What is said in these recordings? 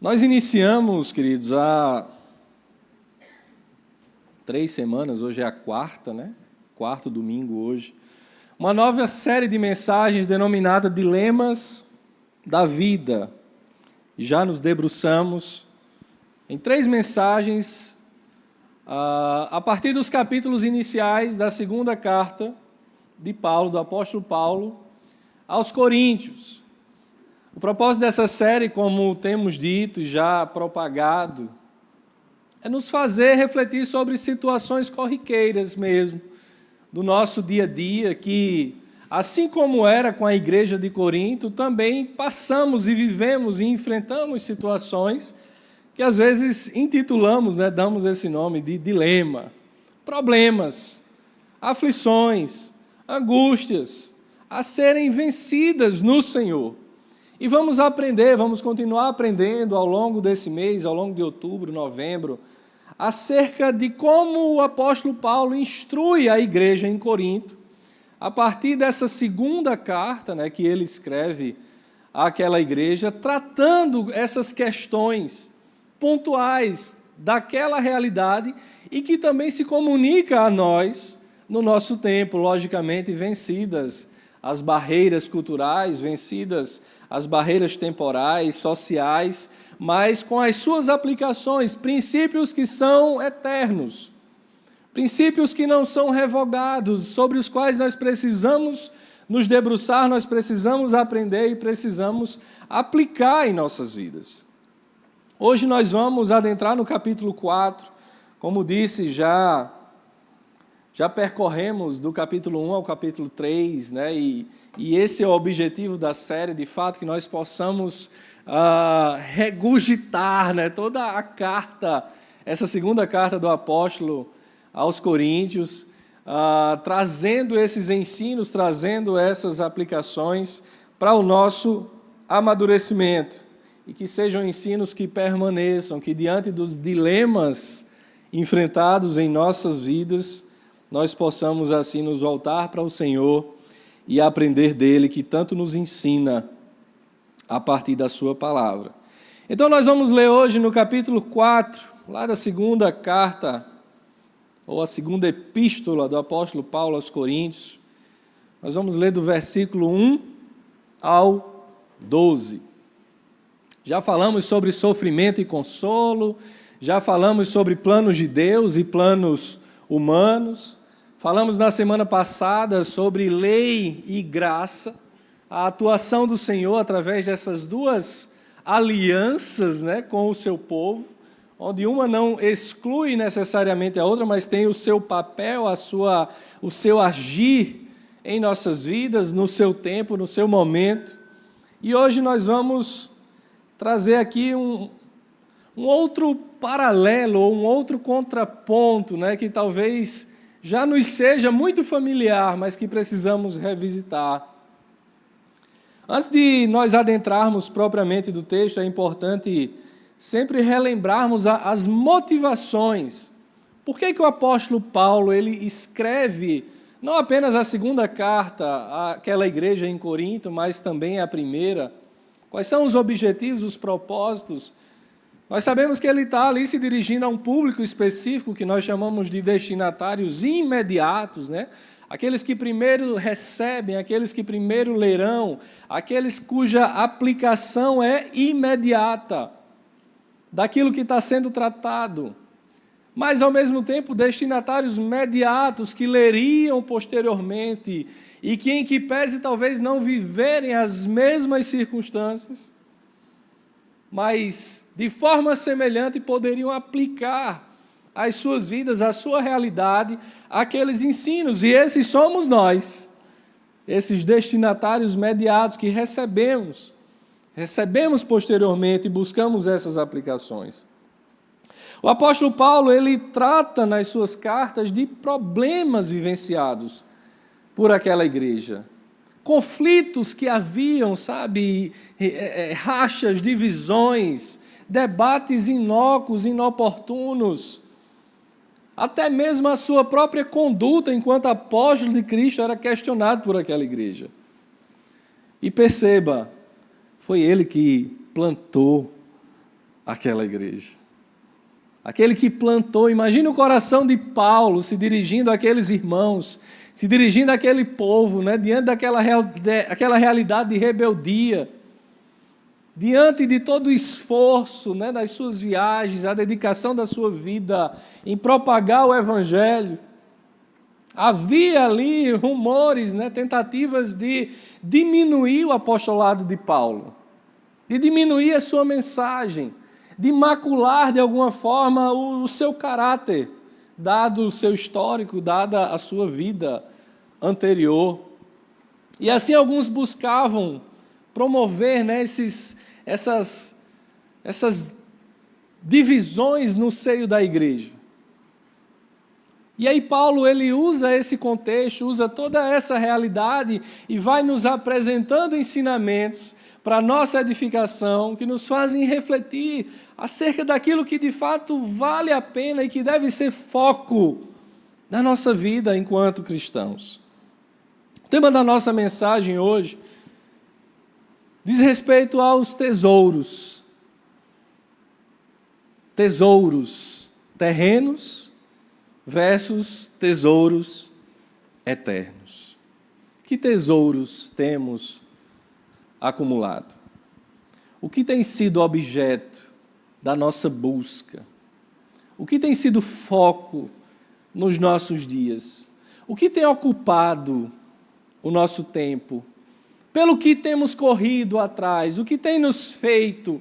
Nós iniciamos, queridos, há 3 semanas, hoje é a quarta, quarto domingo hoje, uma nova série de mensagens denominada Dilemas da Vida. Já nos debruçamos em 3 mensagens a partir dos capítulos iniciais da segunda carta de Paulo, do apóstolo Paulo, aos Coríntios. O propósito dessa série, como temos dito e já propagado, é nos fazer refletir sobre situações corriqueiras mesmo, do nosso dia a dia, que, assim como era com a igreja de Corinto, também passamos e vivemos e enfrentamos situações que às vezes intitulamos, damos esse nome de dilema, problemas, aflições, angústias, a serem vencidas no Senhor. E vamos continuar aprendendo ao longo desse mês, ao longo de outubro, novembro, acerca de como o apóstolo Paulo instrui a igreja em Corinto, a partir dessa segunda carta que ele escreve àquela igreja, tratando essas questões pontuais daquela realidade e que também se comunica a nós no nosso tempo, logicamente, vencidas as barreiras culturais, vencidas as barreiras temporais, sociais, mas com as suas aplicações, princípios que são eternos, princípios que não são revogados, sobre os quais nós precisamos nos debruçar, nós precisamos aprender e precisamos aplicar em nossas vidas. Hoje nós vamos adentrar no capítulo 4, como disse, já percorremos do capítulo 1 ao capítulo 3, e esse é o objetivo da série, de fato, que nós possamos regurgitar toda a carta, essa segunda carta do apóstolo aos Coríntios, trazendo esses ensinos, trazendo essas aplicações para o nosso amadurecimento, e que sejam ensinos que permaneçam, que diante dos dilemas enfrentados em nossas vidas, nós possamos assim nos voltar para o Senhor e aprender dele, que tanto nos ensina a partir da sua palavra. Então nós vamos ler hoje no capítulo 4, lá da segunda carta, ou a segunda epístola do apóstolo Paulo aos Coríntios. Nós vamos ler do versículo 1 ao 12. Já falamos sobre sofrimento e consolo, já falamos sobre planos de Deus e planos humanos. Falamos na semana passada sobre lei e graça, a atuação do Senhor através dessas duas alianças com o seu povo, onde uma não exclui necessariamente a outra, mas tem o seu papel, o seu agir em nossas vidas, no seu tempo, no seu momento. E hoje nós vamos trazer aqui um outro paralelo, ou um outro contraponto, que talvez já nos seja muito familiar, mas que precisamos revisitar. Antes de nós adentrarmos propriamente do texto, é importante sempre relembrarmos as motivações. Por que o apóstolo Paulo ele escreve não apenas a segunda carta àquela igreja em Corinto, mas também a primeira? Quais são os objetivos, os propósitos? Nós sabemos que ele está ali se dirigindo a um público específico que nós chamamos de destinatários imediatos, Aqueles que primeiro recebem, aqueles que primeiro lerão, aqueles cuja aplicação é imediata daquilo que está sendo tratado. Mas, ao mesmo tempo, destinatários mediatos que leriam posteriormente e que, em que pese talvez não viverem as mesmas circunstâncias, mas de forma semelhante poderiam aplicar às suas vidas, à sua realidade, aqueles ensinos. E esses somos nós, esses destinatários mediatos que recebemos posteriormente e buscamos essas aplicações. O apóstolo Paulo, ele trata nas suas cartas de problemas vivenciados por aquela igreja. Conflitos que haviam, rachas, divisões, debates inócuos, inoportunos. Até mesmo a sua própria conduta enquanto apóstolo de Cristo era questionado por aquela igreja. E perceba, foi ele que plantou aquela igreja. Aquele que plantou, imagina o coração de Paulo se dirigindo àqueles irmãos, se dirigindo àquele povo, né, diante daquela realidade de rebeldia, diante de todo o esforço, né, das suas viagens, a dedicação da sua vida em propagar o Evangelho. Havia ali rumores, né, tentativas de diminuir o apostolado de Paulo, de diminuir a sua mensagem, de macular de alguma forma o seu caráter, dado o seu histórico, dada a sua vida anterior. E assim alguns buscavam promover, né, essas divisões no seio da igreja. E aí Paulo ele usa esse contexto, usa toda essa realidade e vai nos apresentando ensinamentos para a nossa edificação, que nos fazem refletir acerca daquilo que de fato vale a pena e que deve ser foco da nossa vida enquanto cristãos. O tema da nossa mensagem hoje diz respeito aos tesouros. Tesouros terrenos versus tesouros eternos. Que tesouros temos acumulado? O que tem sido objeto da nossa busca? O que tem sido foco nos nossos dias? O que tem ocupado o nosso tempo? Pelo que temos corrido atrás? O que tem nos feito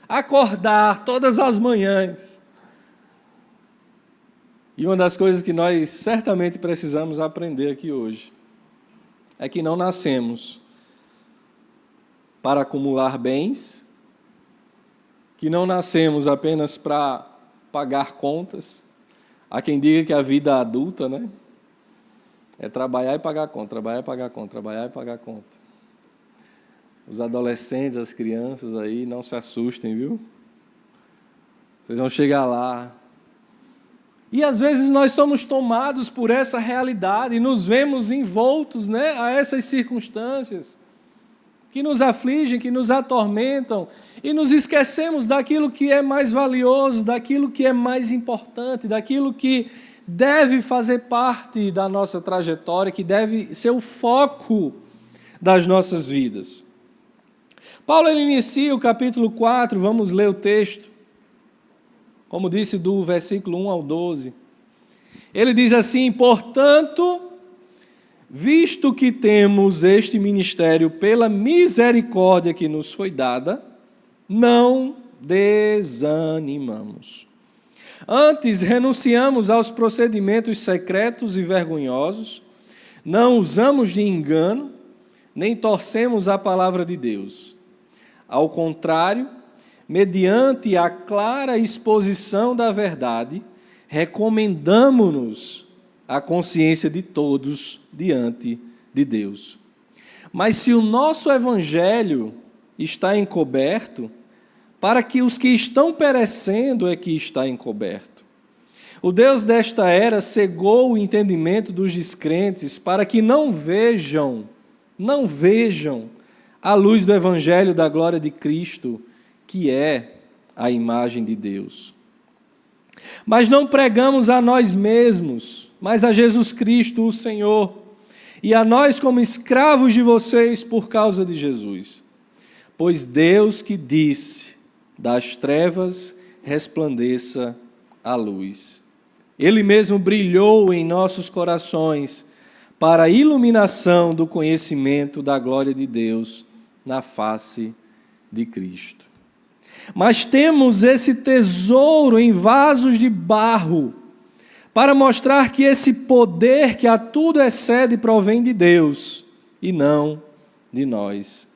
acordar todas as manhãs? E uma das coisas que nós certamente precisamos aprender aqui hoje é que não nascemos para acumular bens, que não nascemos apenas para pagar contas. Há quem diga que a vida adulta, né, é trabalhar e pagar conta, trabalhar e pagar conta, trabalhar e pagar conta. Os adolescentes, as crianças aí, não se assustem, viu? Vocês vão chegar lá. E às vezes nós somos tomados por essa realidade e nos vemos envoltos, né, a essas circunstâncias que nos afligem, que nos atormentam, e nos esquecemos daquilo que é mais valioso, daquilo que é mais importante, daquilo que deve fazer parte da nossa trajetória, que deve ser o foco das nossas vidas. Paulo ele inicia o capítulo 4, vamos ler o texto, como disse, do versículo 1 ao 12. Ele diz assim: portanto, visto que temos este ministério pela misericórdia que nos foi dada, não desanimamos. Antes, renunciamos aos procedimentos secretos e vergonhosos, não usamos de engano, nem torcemos a palavra de Deus. Ao contrário, mediante a clara exposição da verdade, recomendamo-nos à consciência de todos diante de Deus. Mas se o nosso evangelho está encoberto, para que os que estão perecendo é que está encoberto. O Deus desta era cegou o entendimento dos descrentes para que não vejam a luz do evangelho da glória de Cristo, que é a imagem de Deus. Mas não pregamos a nós mesmos, mas a Jesus Cristo, o Senhor, e a nós como escravos de vocês por causa de Jesus. Pois Deus que disse, das trevas resplandeça a luz. Ele mesmo brilhou em nossos corações para a iluminação do conhecimento da glória de Deus na face de Cristo. Mas temos esse tesouro em vasos de barro, para mostrar que esse poder que a tudo excede provém de Deus, e não de nós.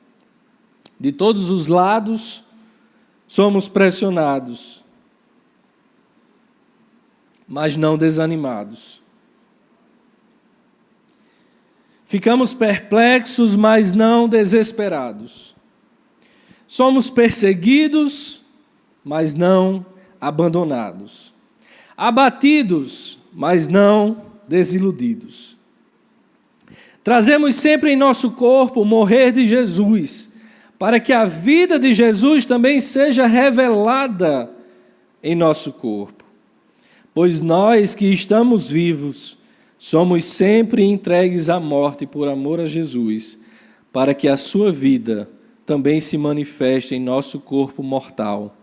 De todos os lados, somos pressionados, mas não desanimados. Ficamos perplexos, mas não desesperados. Somos perseguidos, mas não abandonados. Abatidos, mas não desiludidos. Trazemos sempre em nosso corpo o morrer de Jesus, para que a vida de Jesus também seja revelada em nosso corpo. Pois nós que estamos vivos, somos sempre entregues à morte por amor a Jesus, para que a sua vida também se manifeste em nosso corpo mortal,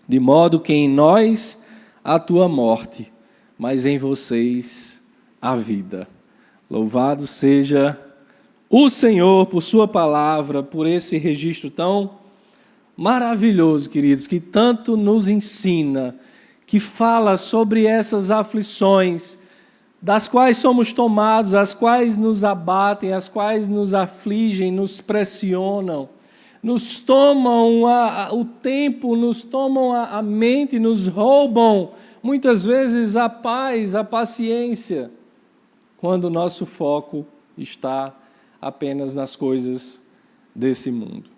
de modo que em nós a tua morte, mas em vocês a vida. Louvado seja o Senhor por sua palavra, por esse registro tão maravilhoso, queridos, que tanto nos ensina, que fala sobre essas aflições, das quais somos tomados, as quais nos abatem, as quais nos afligem, nos pressionam, nos tomam o tempo, nos tomam a mente, nos roubam muitas vezes a paz, a paciência, quando o nosso foco está apenas nas coisas desse mundo.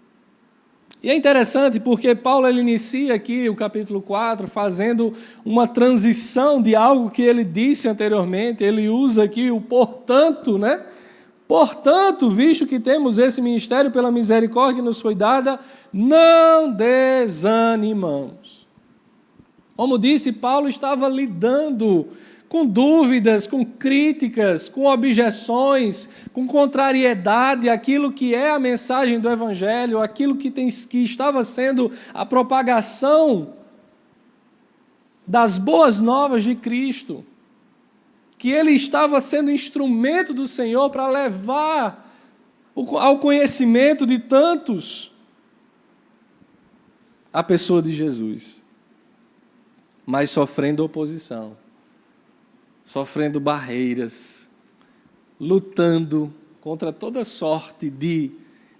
E é interessante porque Paulo ele inicia aqui o capítulo 4 fazendo uma transição de algo que ele disse anteriormente. Ele usa aqui o portanto, né? Portanto, visto que temos esse ministério pela misericórdia que nos foi dada, não desanimamos. Como disse, Paulo estava lidando com dúvidas, com críticas, com objeções, com contrariedade àquilo que é a mensagem do Evangelho, aquilo que estava sendo a propagação das boas novas de Cristo, que ele estava sendo instrumento do Senhor para levar ao conhecimento de tantos a pessoa de Jesus, mas sofrendo oposição, sofrendo barreiras, lutando contra toda sorte de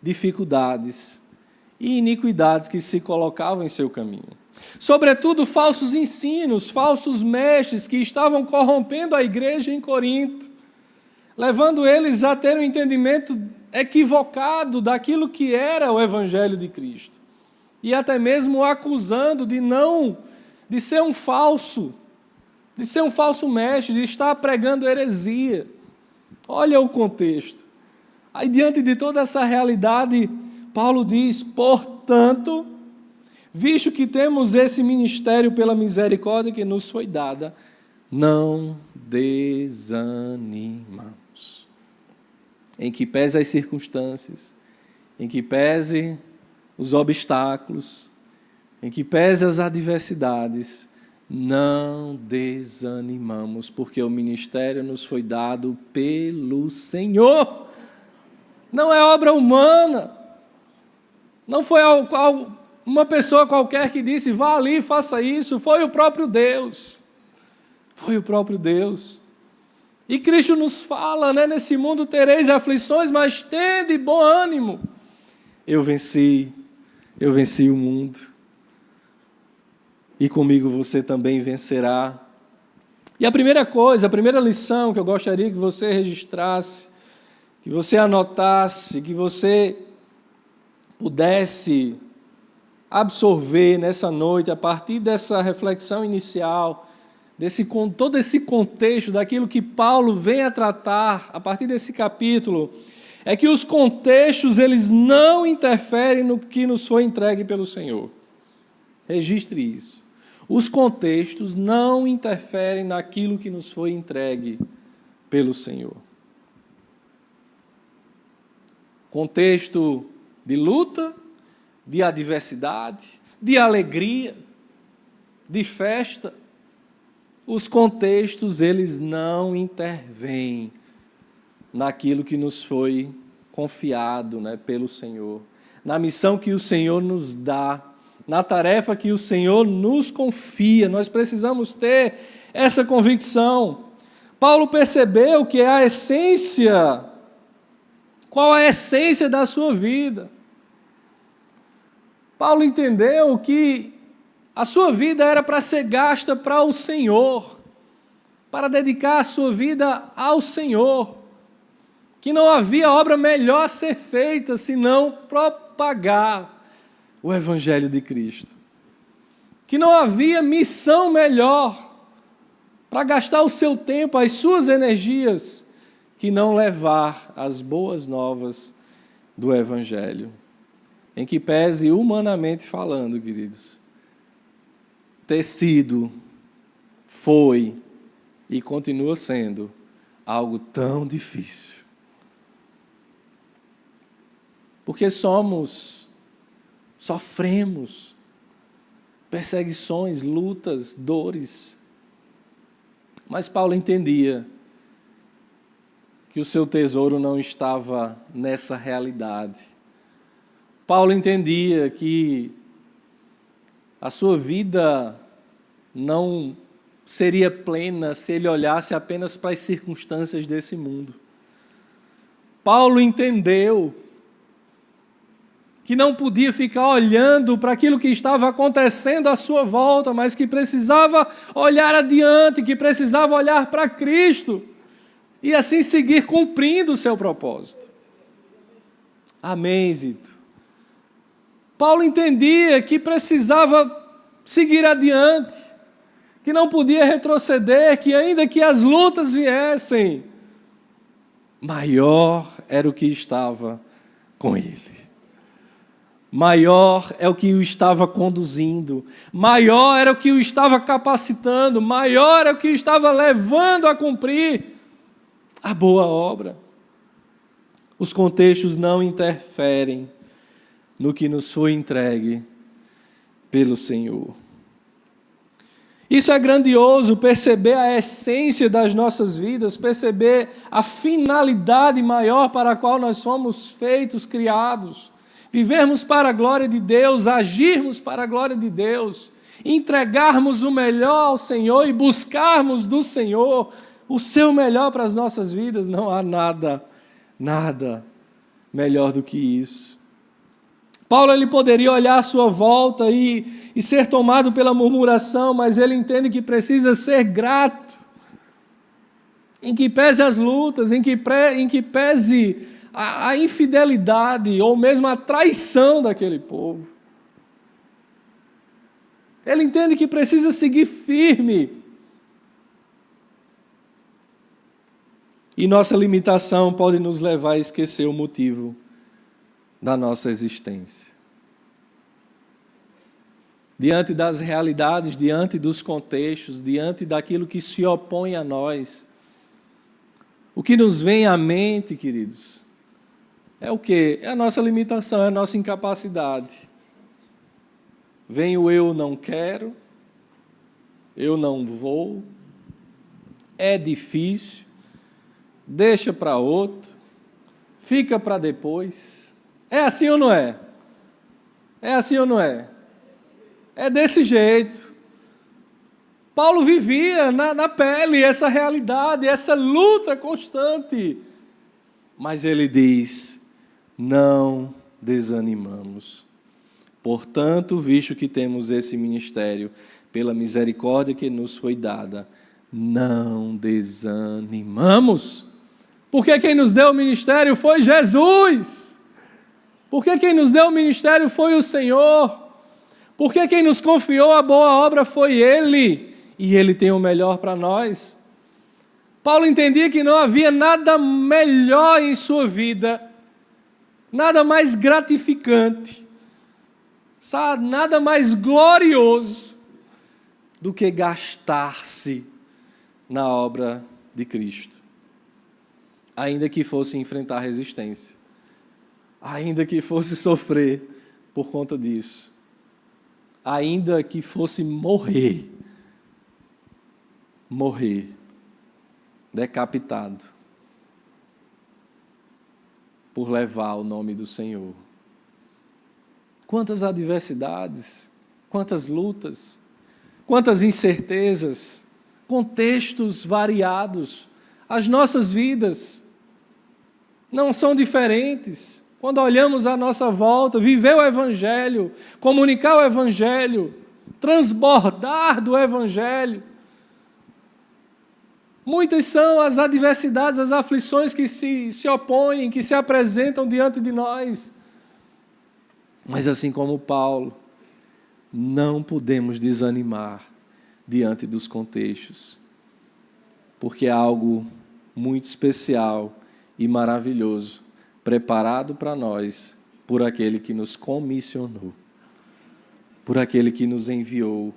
dificuldades e iniquidades que se colocavam em seu caminho. Sobretudo, falsos ensinos, falsos mestres que estavam corrompendo a igreja em Corinto, levando eles a ter um entendimento equivocado daquilo que era o Evangelho de Cristo, e até mesmo o acusando de ser um falso mestre, de estar pregando heresia. Olha o contexto. Aí, diante de toda essa realidade, Paulo diz: portanto, visto que temos esse ministério pela misericórdia que nos foi dada, não desanimamos. Em que pese as circunstâncias, em que pese os obstáculos, em que pese as adversidades, não desanimamos, porque o ministério nos foi dado pelo Senhor. Não é obra humana. Não foi uma pessoa qualquer que disse, vá ali e faça isso. Foi o próprio Deus. Foi o próprio Deus. E Cristo nos fala, né, nesse mundo tereis aflições, mas tende bom ânimo. Eu venci o mundo. E comigo você também vencerá. E a primeira lição que eu gostaria que você registrasse, que você anotasse, que você pudesse absorver nessa noite, a partir dessa reflexão inicial, todo esse contexto daquilo que Paulo vem a tratar a partir desse capítulo, é que os contextos eles não interferem no que nos foi entregue pelo Senhor. Registre isso. Os contextos não interferem naquilo que nos foi entregue pelo Senhor. Contexto de luta, de adversidade, de alegria, de festa. Os contextos, eles não intervêm naquilo que nos foi confiado, né, pelo Senhor, na missão que o Senhor nos dá, na tarefa que o Senhor nos confia. Nós precisamos ter essa convicção. Paulo percebeu que é a essência. Qual é a essência da sua vida? Paulo entendeu que a sua vida era para ser gasta para o Senhor, para dedicar a sua vida ao Senhor, que não havia obra melhor a ser feita senão propagar o Evangelho de Cristo, que não havia missão melhor para gastar o seu tempo, as suas energias, que não levar as boas novas do Evangelho. em que pese humanamente falando, queridos, ter sido, foi e continua sendo algo tão difícil. Porque sofremos perseguições, lutas, dores. Mas Paulo entendia que o seu tesouro não estava nessa realidade. Paulo entendia que a sua vida não seria plena se ele olhasse apenas para as circunstâncias desse mundo. Paulo entendeu que não podia ficar olhando para aquilo que estava acontecendo à sua volta, mas que precisava olhar adiante, que precisava olhar para Cristo e assim seguir cumprindo o seu propósito. Amém, Zito? Paulo entendia que precisava seguir adiante, que não podia retroceder, que ainda que as lutas viessem, maior era o que estava com ele. Maior é o que o estava conduzindo, maior era o que o estava capacitando, maior é o que o estava levando a cumprir a boa obra. Os contextos não interferem no que nos foi entregue pelo Senhor. Isso é grandioso, perceber a essência das nossas vidas, perceber a finalidade maior para a qual nós somos feitos, criados. Vivermos para a glória de Deus, agirmos para a glória de Deus, entregarmos o melhor ao Senhor e buscarmos do Senhor o seu melhor para as nossas vidas. Não há nada melhor do que isso. Paulo ele poderia olhar à sua volta e ser tomado pela murmuração, mas ele entende que precisa ser grato, em que pese as lutas, em que pese a infidelidade ou mesmo a traição daquele povo. Ele entende que precisa seguir firme. E nossa limitação pode nos levar a esquecer o motivo da nossa existência. Diante das realidades, diante dos contextos, diante daquilo que se opõe a nós, o que nos vem à mente, queridos, é o quê? É a nossa limitação, é a nossa incapacidade. Vem o eu não quero, eu não vou, é difícil, deixa para outro, fica para depois. É assim ou não é? É assim ou não é? É desse jeito. Paulo vivia na pele essa realidade, essa luta constante. Mas ele diz: não desanimamos. Portanto, visto que temos esse ministério, pela misericórdia que nos foi dada, não desanimamos. Porque quem nos deu o ministério foi Jesus. Porque quem nos deu o ministério foi o Senhor. Porque quem nos confiou a boa obra foi Ele. E Ele tem o melhor para nós. Paulo entendia que não havia nada melhor em sua vida, nada mais gratificante, sabe, nada mais glorioso do que gastar-se na obra de Cristo. Ainda que fosse enfrentar resistência, ainda que fosse sofrer por conta disso, ainda que fosse morrer decapitado por levar o nome do Senhor. Quantas adversidades, quantas lutas, quantas incertezas, contextos variados. As nossas vidas não são diferentes. Quando olhamos à nossa volta, viver o Evangelho, comunicar o Evangelho, transbordar do Evangelho. Muitas são as adversidades, as aflições que se opõem, que se apresentam diante de nós. Mas assim como Paulo, não podemos desanimar diante dos contextos, porque há algo muito especial e maravilhoso preparado para nós por aquele que nos comissionou, por aquele que nos enviou,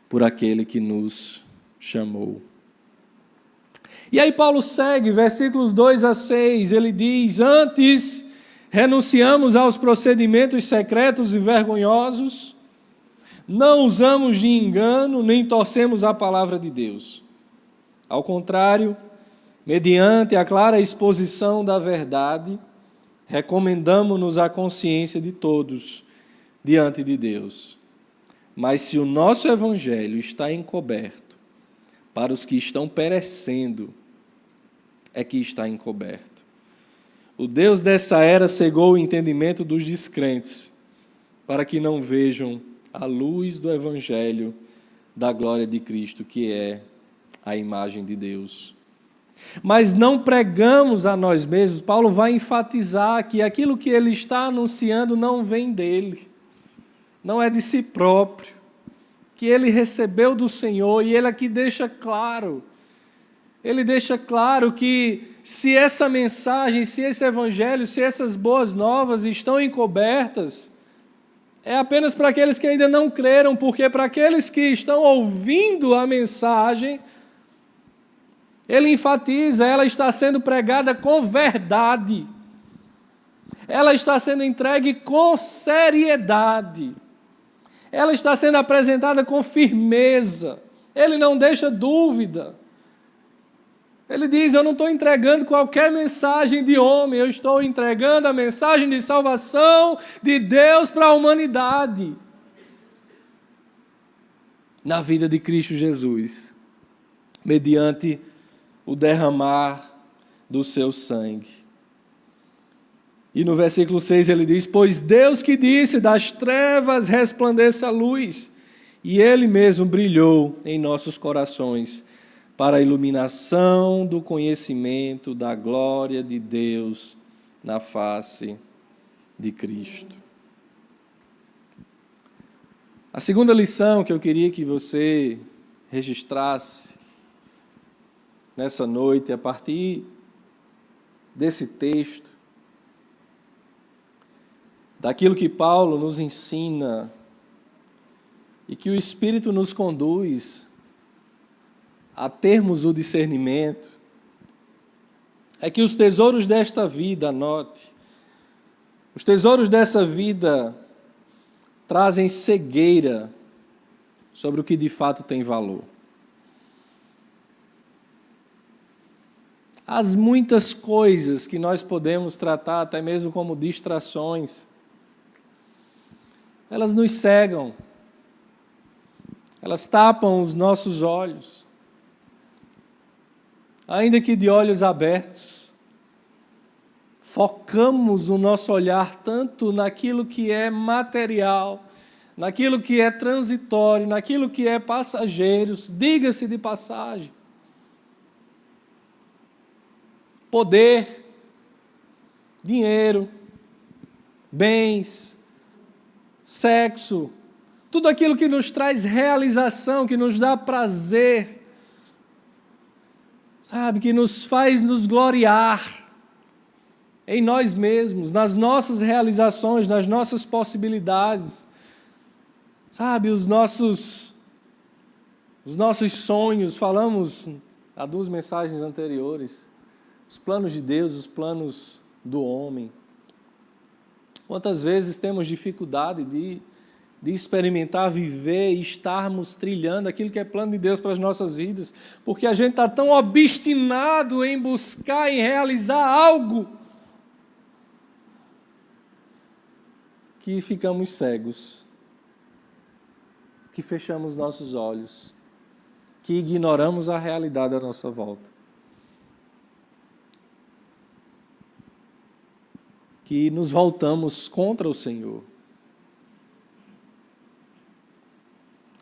por aquele que nos chamou. E aí Paulo segue, versículos 2 a 6, ele diz: antes renunciamos aos procedimentos secretos e vergonhosos, não usamos de engano, nem torcemos a palavra de Deus. Ao contrário, mediante a clara exposição da verdade, recomendamos-nos à consciência de todos diante de Deus. Mas se o nosso evangelho está encoberto, para os que estão perecendo, é que está encoberto. O Deus dessa era cegou o entendimento dos descrentes, para que não vejam a luz do evangelho da glória de Cristo, que é a imagem de Deus. Mas não pregamos a nós mesmos. Paulo vai enfatizar que aquilo que ele está anunciando não vem dele, não é de si próprio, que ele recebeu do Senhor, e ele aqui deixa claro, que se essa mensagem, se esse evangelho, se essas boas novas estão encobertas, é apenas para aqueles que ainda não creram, porque para aqueles que estão ouvindo a mensagem, ele enfatiza, ela está sendo pregada com verdade, ela está sendo entregue com seriedade, ela está sendo apresentada com firmeza, ele não deixa dúvida. Ele diz: eu não estou entregando qualquer mensagem de homem, eu estou entregando a mensagem de salvação de Deus para a humanidade, na vida de Cristo Jesus, mediante o derramar do seu sangue. E no versículo 6 ele diz: pois Deus que disse, das trevas resplandeça a luz, e Ele mesmo brilhou em nossos corações, para a iluminação do conhecimento da glória de Deus na face de Cristo. A segunda lição que eu queria que você registrasse nessa noite, a partir desse texto, daquilo que Paulo nos ensina e que o Espírito nos conduz a termos o discernimento, é que os tesouros desta vida, anote, os tesouros dessa vida trazem cegueira sobre o que de fato tem valor. As muitas coisas que nós podemos tratar até mesmo como distrações, elas nos cegam, elas tapam os nossos olhos, ainda que de olhos abertos, focamos o nosso olhar tanto naquilo que é material, naquilo que é transitório, naquilo que é passageiro, diga-se de passagem. Poder, dinheiro, bens, sexo, tudo aquilo que nos traz realização, que nos dá prazer, sabe, que nos faz nos gloriar em nós mesmos, nas nossas realizações, nas nossas possibilidades, sabe, os nossos sonhos. Falamos há 2 mensagens anteriores, os planos de Deus, os planos do homem. Quantas vezes temos dificuldade de experimentar, viver e estarmos trilhando aquilo que é plano de Deus para as nossas vidas, porque a gente está tão obstinado em buscar, em realizar algo, que ficamos cegos, que fechamos nossos olhos, que ignoramos a realidade à nossa volta, que nos voltamos contra o Senhor.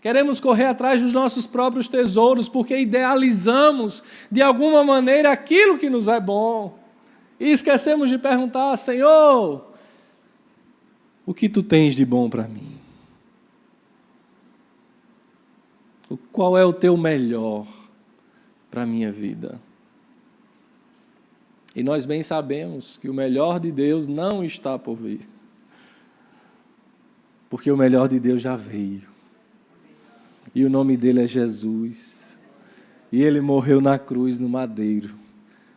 Queremos correr atrás dos nossos próprios tesouros, porque idealizamos, de alguma maneira, aquilo que nos é bom. E esquecemos de perguntar: Senhor, o que Tu tens de bom para mim? Qual é o Teu melhor para a minha vida? E nós bem sabemos que o melhor de Deus não está por vir. Porque o melhor de Deus já veio. E o nome dele é Jesus. E ele morreu na cruz, no madeiro,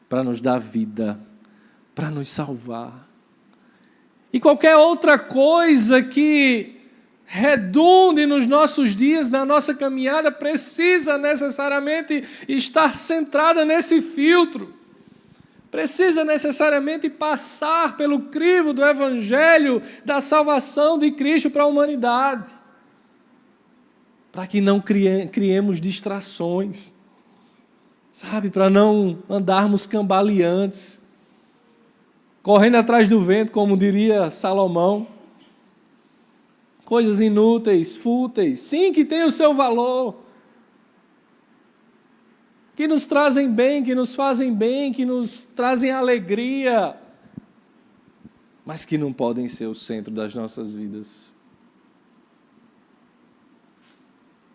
para nos dar vida, para nos salvar. E qualquer outra coisa que redunde nos nossos dias, na nossa caminhada, precisa necessariamente estar centrada nesse filtro. Precisa necessariamente passar pelo crivo do Evangelho, da salvação de Cristo para a humanidade. Para que não criemos distrações, sabe? Para não andarmos cambaleantes, correndo atrás do vento, como diria Salomão. Coisas inúteis, fúteis, sim, que têm o seu valor, que nos trazem bem, que nos fazem bem, que nos trazem alegria, mas que não podem ser o centro das nossas vidas.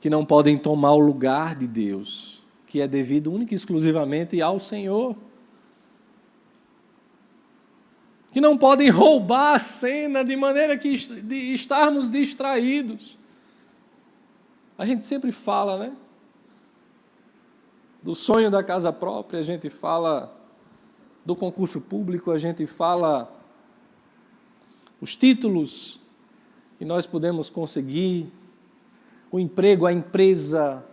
Que não podem tomar o lugar de Deus, que é devido única e exclusivamente ao Senhor. Que não podem roubar a cena de maneira que estarmos distraídos. A gente sempre fala, né? Do sonho da casa própria, a gente fala do concurso público, a gente fala os títulos que nós podemos conseguir, o emprego, a empresa.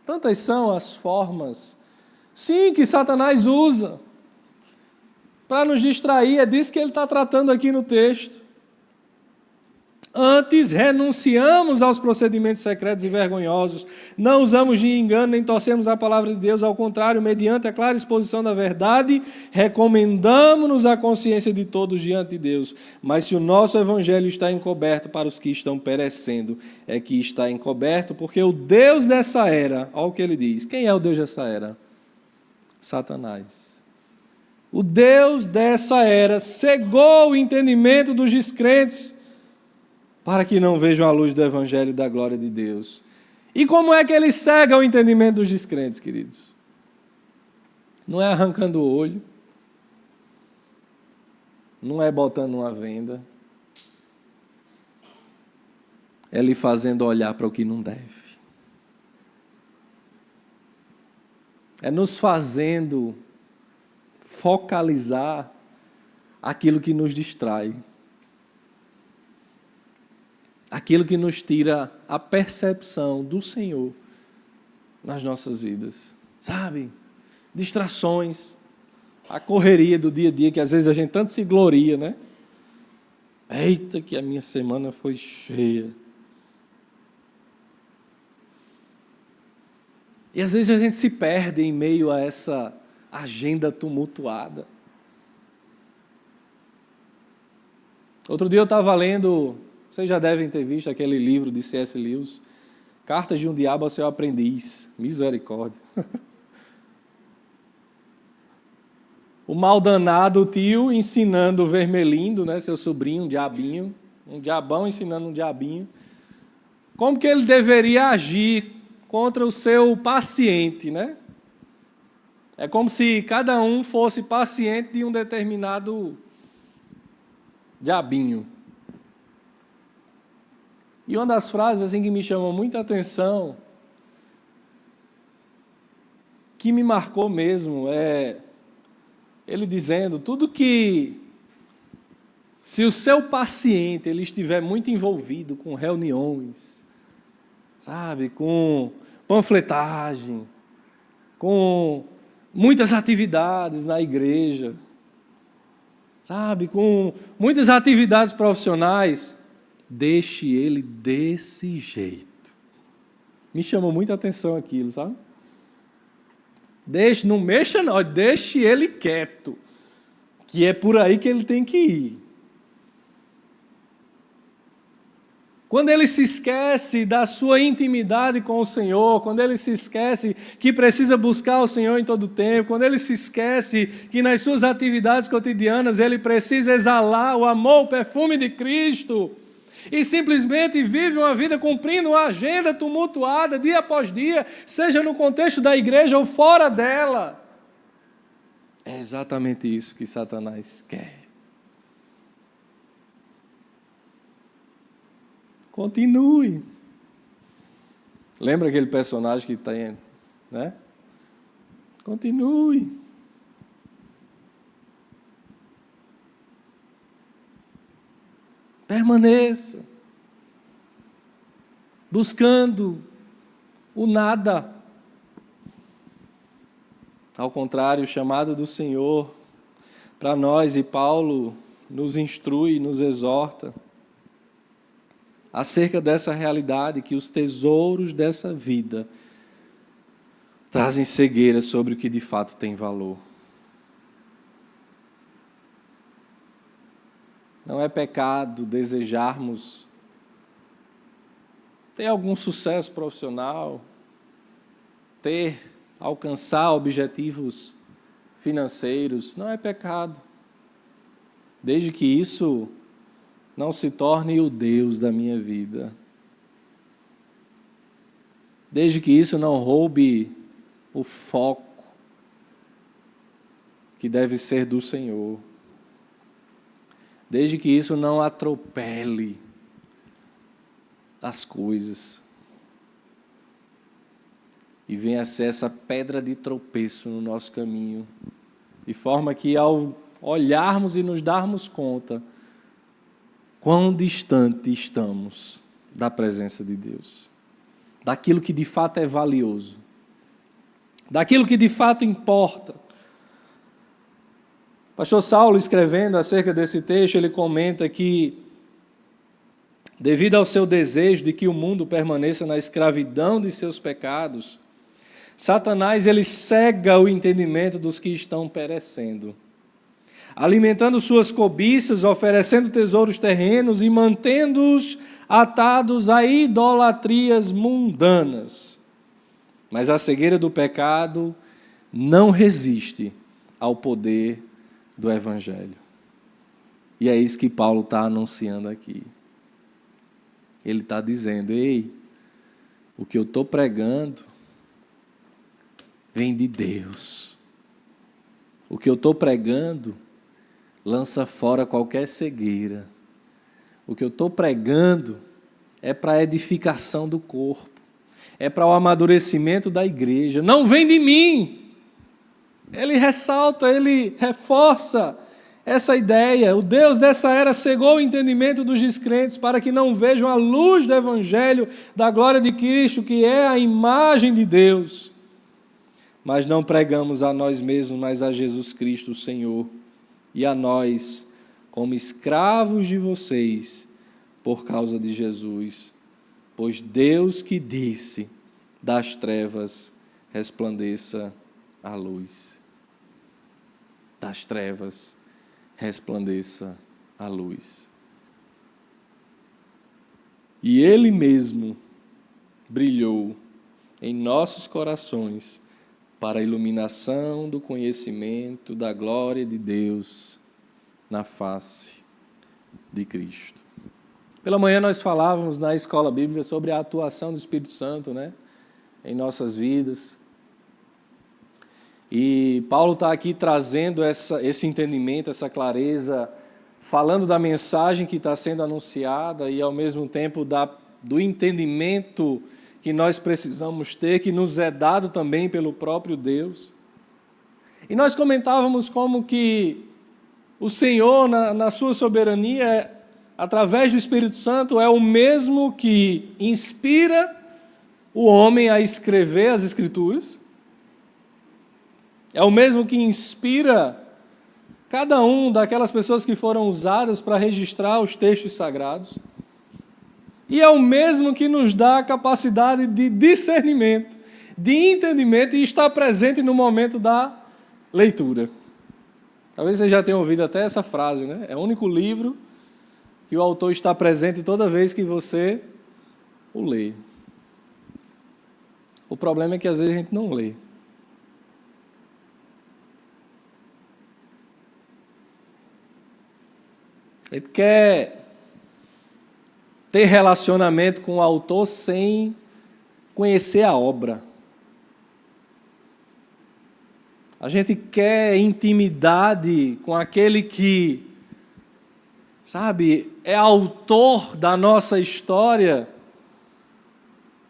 Tantas são as formas, sim, que Satanás usa para nos distrair. É disso que ele está tratando aqui no texto. Antes, renunciamos aos procedimentos secretos e vergonhosos, não usamos de engano, nem torcemos a palavra de Deus, ao contrário, mediante a clara exposição da verdade, recomendamos-nos à consciência de todos diante de Deus. Mas se o nosso evangelho está encoberto para os que estão perecendo, é que está encoberto, porque o Deus dessa era, olha o que ele diz, quem é o Deus dessa era? Satanás. O Deus dessa era cegou o entendimento dos descrentes, para que não vejam a luz do Evangelho e da glória de Deus. E como é que ele cega o entendimento dos descrentes, queridos? Não é arrancando o olho, não é botando uma venda, é lhe fazendo olhar para o que não deve. É nos fazendo focalizar aquilo que nos distrai. Aquilo que nos tira a percepção do Senhor nas nossas vidas. Sabe? Distrações, a correria do dia a dia, que às vezes a gente tanto se gloria, né? Eita, que a minha semana foi cheia. E às vezes a gente se perde em meio a essa agenda tumultuada. Outro dia eu estava lendo, vocês já devem ter visto aquele livro de C.S. Lewis, Cartas de um Diabo ao Seu Aprendiz. Misericórdia. O mal danado, o tio, ensinando o Vermelindo, né, seu sobrinho, um diabão ensinando um diabinho, como que ele deveria agir contra o seu paciente, né? É como se cada um fosse paciente de um determinado diabinho. E uma das frases assim, que me chamou muita atenção, que me marcou mesmo, é ele dizendo, tudo que, se o seu paciente ele estiver muito envolvido com reuniões, sabe, com panfletagem, com muitas atividades na igreja, sabe, com muitas atividades profissionais, deixe ele desse jeito. Me chamou muita atenção aquilo, sabe? Não mexa não, deixe ele quieto, que é por aí que ele tem que ir. Quando ele se esquece da sua intimidade com o Senhor, quando ele se esquece que precisa buscar o Senhor em todo o tempo, quando ele se esquece que nas suas atividades cotidianas ele precisa exalar o amor, o perfume de Cristo, e simplesmente vive uma vida cumprindo uma agenda tumultuada dia após dia, seja no contexto da igreja ou fora dela. É exatamente isso que Satanás quer. Continue. Lembra aquele personagem que tem, né? Continue. Permaneça. Buscando o nada. Ao contrário, o chamado do Senhor para nós, e Paulo nos instrui, nos exorta acerca dessa realidade, que os tesouros dessa vida trazem cegueira sobre o que de fato tem valor. Não é pecado desejarmos ter algum sucesso profissional, alcançar objetivos financeiros. Não é pecado, desde que isso não se torne o Deus da minha vida. Desde que isso não roube o foco que deve ser do Senhor. Desde que isso não atropele as coisas e venha a ser essa pedra de tropeço no nosso caminho, de forma que ao olharmos e nos darmos conta quão distante estamos da presença de Deus, daquilo que de fato é valioso, daquilo que de fato importa. O pastor Saulo, escrevendo acerca desse texto, ele comenta que, devido ao seu desejo de que o mundo permaneça na escravidão de seus pecados, Satanás ele cega o entendimento dos que estão perecendo, alimentando suas cobiças, oferecendo tesouros terrenos e mantendo-os atados a idolatrias mundanas. Mas a cegueira do pecado não resiste ao poder do Evangelho. E é isso que Paulo está anunciando aqui. Ele está dizendo: ei, o que eu estou pregando vem de Deus. O que eu estou pregando lança fora qualquer cegueira. O que eu estou pregando é para a edificação do corpo, é para o amadurecimento da igreja. Não vem de mim. Ele ressalta, ele reforça essa ideia. O Deus dessa era cegou o entendimento dos descrentes para que não vejam a luz do Evangelho da glória de Cristo, que é a imagem de Deus. Mas não pregamos a nós mesmos, mas a Jesus Cristo, o Senhor, e a nós, como escravos de vocês, por causa de Jesus. Pois Deus que disse, das trevas resplandeça a luz. Das trevas resplandeça a luz. E Ele mesmo brilhou em nossos corações para a iluminação do conhecimento da glória de Deus na face de Cristo. Pela manhã nós falávamos na escola bíblica sobre a atuação do Espírito Santo, né, em nossas vidas. E Paulo está aqui trazendo esse entendimento, essa clareza, falando da mensagem que está sendo anunciada e, ao mesmo tempo, do entendimento que nós precisamos ter, que nos é dado também pelo próprio Deus. E nós comentávamos como que o Senhor, na sua soberania, através do Espírito Santo, é o mesmo que inspira o homem a escrever as Escrituras, é o mesmo que inspira cada um daquelas pessoas que foram usadas para registrar os textos sagrados, e é o mesmo que nos dá a capacidade de discernimento, de entendimento e estar presente no momento da leitura. Talvez você já tenha ouvido até essa frase, né? É o único livro que o autor está presente toda vez que você o lê. O problema é que às vezes a gente não lê. A gente quer ter relacionamento com o autor sem conhecer a obra. A gente quer intimidade com aquele que sabe, é autor da nossa história,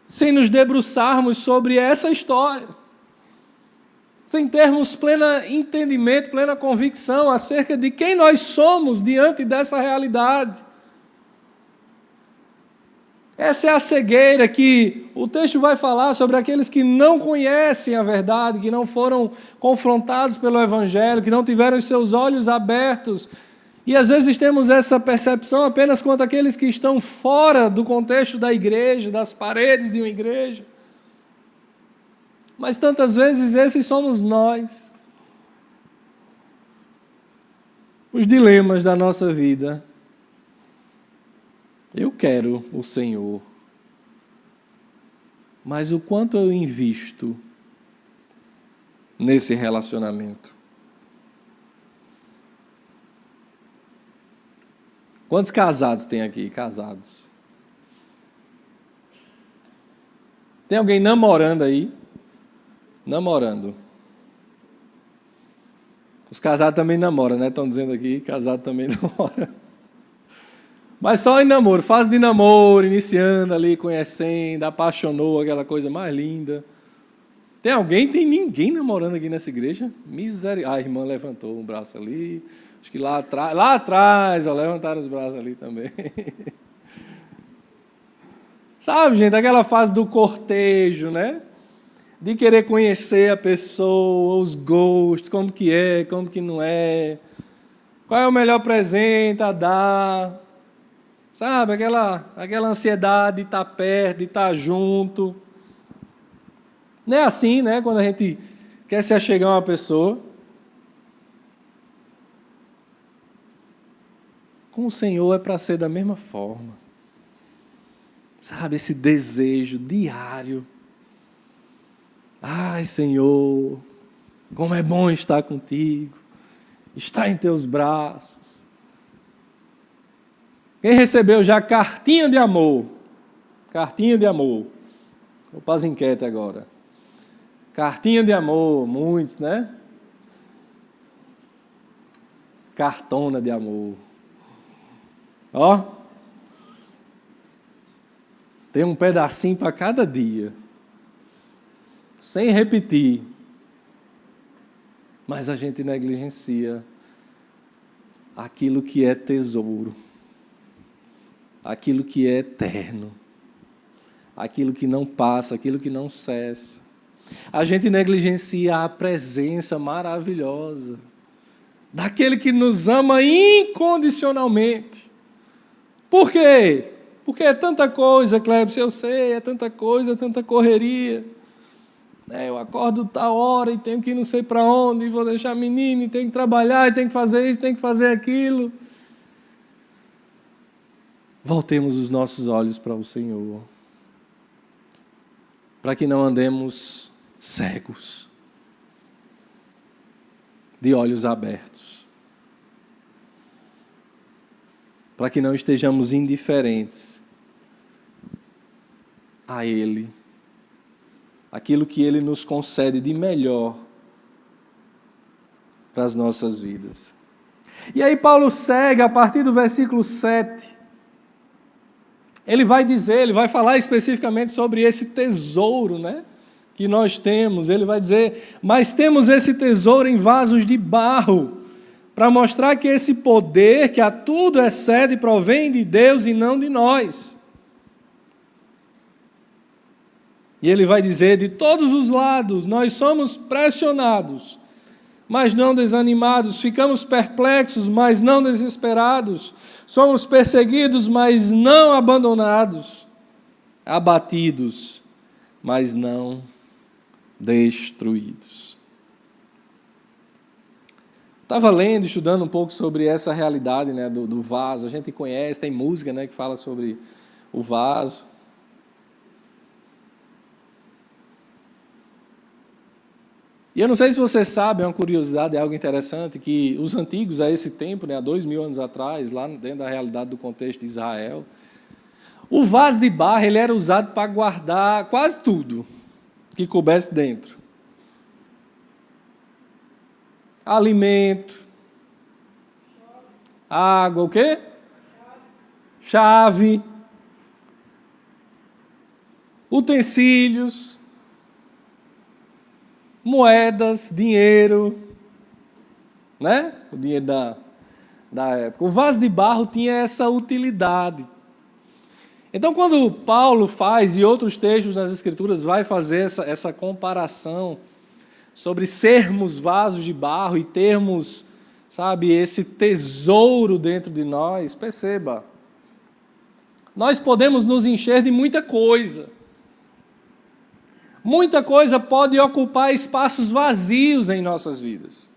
sem nos debruçarmos sobre essa história, sem termos pleno entendimento, plena convicção acerca de quem nós somos diante dessa realidade. Essa é a cegueira que o texto vai falar sobre aqueles que não conhecem a verdade, que não foram confrontados pelo Evangelho, que não tiveram os seus olhos abertos. E às vezes temos essa percepção apenas quanto àqueles que estão fora do contexto da igreja, das paredes de uma igreja. Mas tantas vezes esses somos nós. Os dilemas da nossa vida. Eu quero o Senhor, mas o quanto eu invisto nesse relacionamento? Quantos casados tem aqui? Casados. Tem alguém namorando aí? Namorando. Os casados também namoram, né? Estão dizendo aqui, casado também namora. Mas só em namoro, fase de namoro, iniciando ali, conhecendo, apaixonou, aquela coisa mais linda. Tem alguém? Tem ninguém namorando aqui nessa igreja? Misericórdia. A irmã levantou um braço ali. Acho que lá atrás, ó, levantaram os braços ali também. Sabe, gente, aquela fase do cortejo, né? De querer conhecer a pessoa, os gostos, como que é, como que não é. Qual é o melhor presente a dar. Sabe, aquela ansiedade de estar perto, de estar junto. Não é assim, né? Quando a gente quer se achegar a uma pessoa. Com o Senhor é para ser da mesma forma. Sabe, esse desejo diário. Ai, Senhor, como é bom estar contigo. Estar em teus braços. Quem recebeu já cartinha de amor? Cartinha de amor. Vou para as enquetes agora. Cartinha de amor, muitos, né? Cartona de amor. Ó. Tem um pedacinho para cada dia. Sem repetir. Mas a gente negligencia aquilo que é tesouro. Aquilo que é eterno, aquilo que não passa, aquilo que não cessa. A gente negligencia a presença maravilhosa daquele que nos ama incondicionalmente. Por quê? Porque é tanta coisa, Clébio, eu sei, é tanta coisa, tanta correria. Eu acordo tal hora e tenho que ir não sei para onde, e vou deixar a menina, e tenho que trabalhar, e tenho que fazer isso, tenho que fazer aquilo. Voltemos os nossos olhos para o Senhor, para que não andemos cegos, de olhos abertos, para que não estejamos indiferentes a Ele, aquilo que Ele nos concede de melhor para as nossas vidas. E aí Paulo segue a partir do versículo 7, ele vai falar especificamente sobre esse tesouro, né, que nós temos. Ele vai dizer, mas temos esse tesouro em vasos de barro, para mostrar que esse poder que a tudo excede provém de Deus e não de nós. E ele vai dizer, de todos os lados, nós somos pressionados, mas não desanimados, ficamos perplexos, mas não desesperados, somos perseguidos, mas não abandonados, abatidos, mas não destruídos. Estava lendo, estudando um pouco sobre essa realidade, né, do vaso. A gente conhece, tem música, né, que fala sobre o vaso. E eu não sei se você sabe, é uma curiosidade, é algo interessante, que os antigos a esse tempo, né, há 2000 anos atrás, lá dentro da realidade do contexto de Israel, o vaso de barro ele era usado para guardar quase tudo que coubesse dentro. Alimento, água, o quê? chave, utensílios, moedas, dinheiro, né? O dinheiro da época. O vaso de barro tinha essa utilidade. Então, quando Paulo faz, e outros textos nas Escrituras vai fazer essa comparação sobre sermos vasos de barro e termos, sabe, esse tesouro dentro de nós, perceba, nós podemos nos encher de muita coisa. Muita coisa pode ocupar espaços vazios em nossas vidas.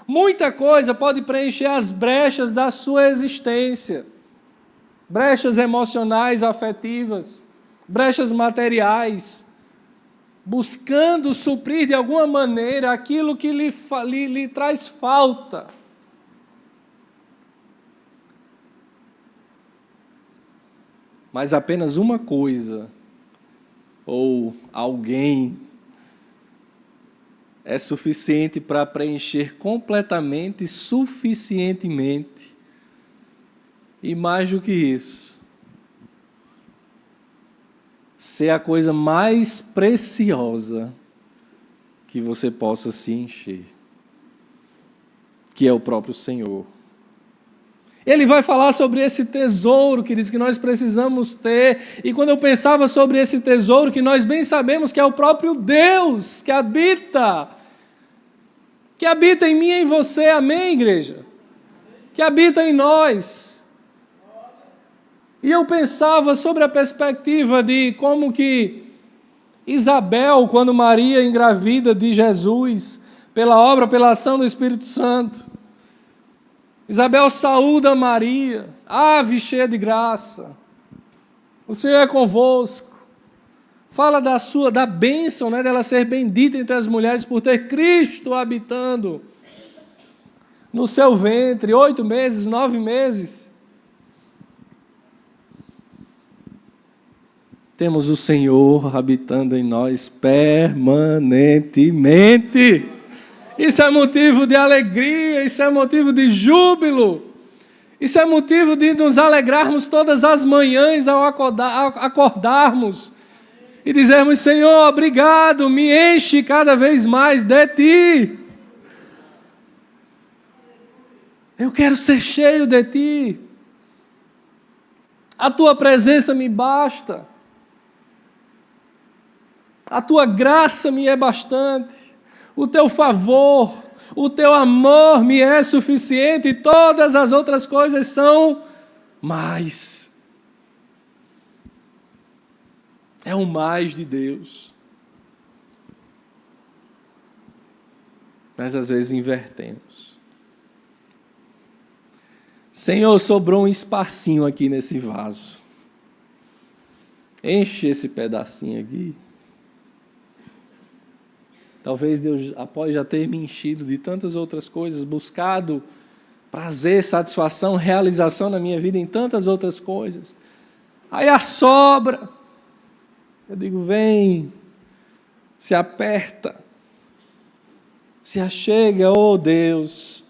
Muita coisa pode preencher as brechas da sua existência. Brechas emocionais, afetivas, brechas materiais, buscando suprir de alguma maneira aquilo que lhe traz falta. Mas apenas uma coisa, ou alguém, é suficiente para preencher completamente, suficientemente, e mais do que isso, ser a coisa mais preciosa que você possa se encher, que é o próprio Senhor. Ele vai falar sobre esse tesouro, que diz que nós precisamos ter, e quando eu pensava sobre esse tesouro, que nós bem sabemos que é o próprio Deus que habita em mim e em você, amém, igreja? Que habita em nós. E eu pensava sobre a perspectiva de como que Isabel, quando Maria engravida de Jesus, pela ação do Espírito Santo, Isabel saúda Maria, ave cheia de graça, o Senhor é convosco. Fala da bênção, né, dela ser bendita entre as mulheres por ter Cristo habitando no seu ventre, 8 meses, 9 meses. Temos o Senhor habitando em nós permanentemente. Isso é motivo de alegria, isso é motivo de júbilo, isso é motivo de nos alegrarmos todas as manhãs ao acordarmos e dizermos: Senhor, obrigado, me enche cada vez mais de Ti. Eu quero ser cheio de Ti. A Tua presença me basta. A Tua graça me é bastante. O Teu favor, o Teu amor me é suficiente e todas as outras coisas são mais. É o mais de Deus. Mas às vezes invertemos. Senhor, sobrou um espacinho aqui nesse vaso. Enche esse pedacinho aqui. Talvez Deus, após já ter me enchido de tantas outras coisas, buscado prazer, satisfação, realização na minha vida em tantas outras coisas. Aí a sobra, eu digo: vem, se aperta, se achega, oh Deus,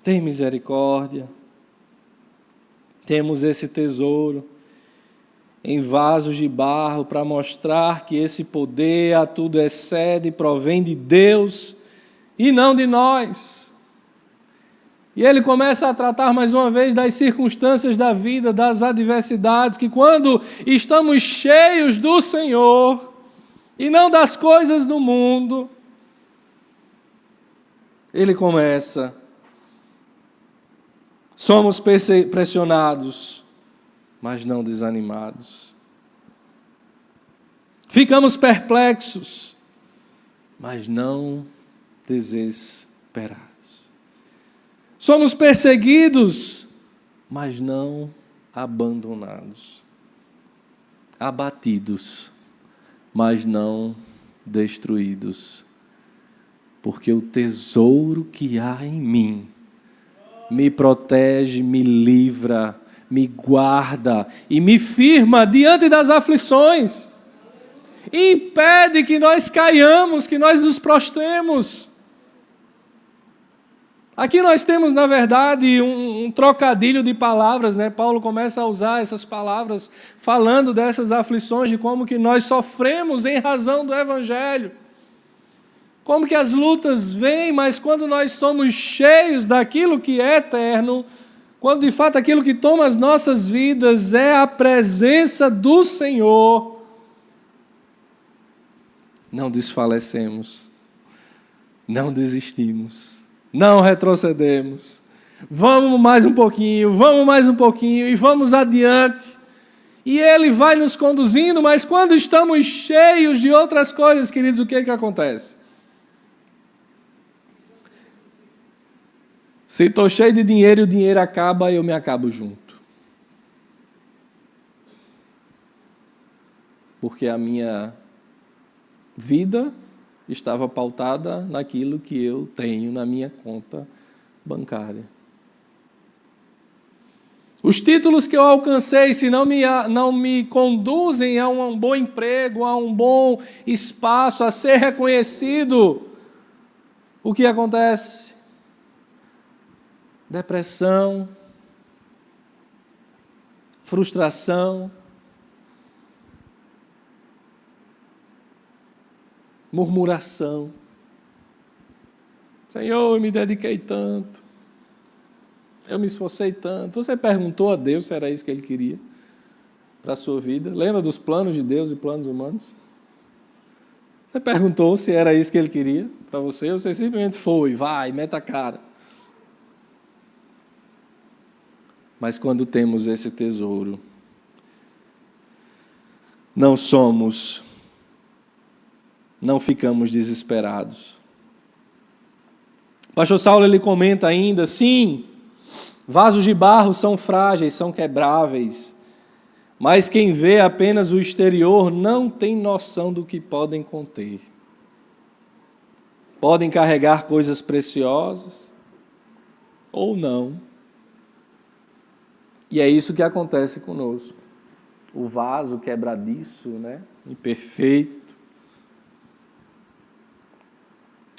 tem misericórdia. Temos esse tesouro em vasos de barro, para mostrar que esse poder a tudo excede, provém de Deus e não de nós. E ele começa a tratar mais uma vez das circunstâncias da vida, das adversidades, que quando estamos cheios do Senhor e não das coisas do mundo, ele começa: somos pressionados, mas não desanimados. Ficamos perplexos, mas não desesperados. Somos perseguidos, mas não abandonados. Abatidos, mas não destruídos. Porque o tesouro que há em mim me protege, me livra, me guarda e me firma diante das aflições. E impede que nós caiamos, que nós nos prostremos. Aqui nós temos, na verdade, um trocadilho de palavras, né? Paulo começa a usar essas palavras falando dessas aflições, de como que nós sofremos em razão do Evangelho. Como que as lutas vêm, mas quando nós somos cheios daquilo que é eterno, quando de fato aquilo que toma as nossas vidas é a presença do Senhor, não desfalecemos, não desistimos, não retrocedemos. Vamos mais um pouquinho e vamos adiante. E Ele vai nos conduzindo, mas quando estamos cheios de outras coisas, queridos, o que acontece? Se estou cheio de dinheiro e o dinheiro acaba, eu me acabo junto. Porque a minha vida estava pautada naquilo que eu tenho na minha conta bancária. Os títulos que eu alcancei, se não me conduzem a um bom emprego, a um bom espaço, a ser reconhecido, o que acontece? Depressão, frustração, murmuração. Senhor, eu me dediquei tanto, eu me esforcei tanto. Você perguntou a Deus se era isso que Ele queria para a sua vida? Lembra dos planos de Deus e planos humanos? Você perguntou se era isso que Ele queria para você? Ou você simplesmente foi, vai, mete a cara? Mas quando temos esse tesouro, não ficamos desesperados. O pastor Saulo ele comenta ainda, sim, vasos de barro são frágeis, são quebráveis, mas quem vê apenas o exterior não tem noção do que podem conter. Podem carregar coisas preciosas ou não. E é isso que acontece conosco. O vaso quebradiço, né? Imperfeito.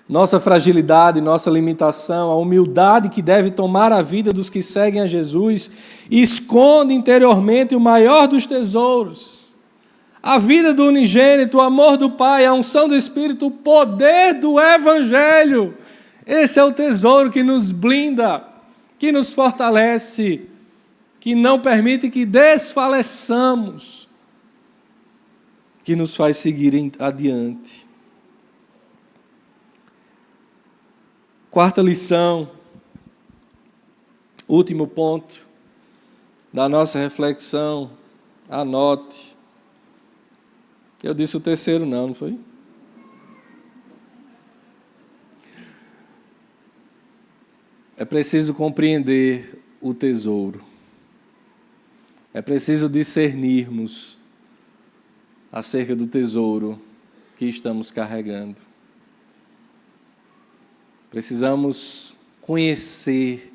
Nossa fragilidade, nossa limitação, a humildade que deve tomar a vida dos que seguem a Jesus, esconde interiormente o maior dos tesouros. A vida do unigênito, o amor do Pai, a unção do Espírito, o poder do Evangelho. Esse é o tesouro que nos blinda, que nos fortalece, que não permite que desfaleçamos, que nos faz seguir adiante. Quarta lição, último ponto da nossa reflexão, anote. Eu disse o terceiro não foi? É preciso compreender o tesouro. É preciso discernirmos acerca do tesouro que estamos carregando. Precisamos conhecer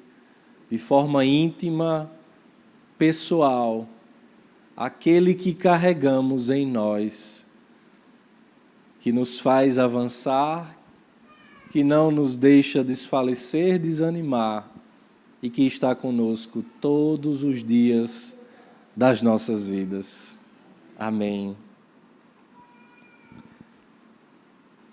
de forma íntima, pessoal, aquele que carregamos em nós, que nos faz avançar, que não nos deixa desfalecer, desanimar e que está conosco todos os dias das nossas vidas. Amém.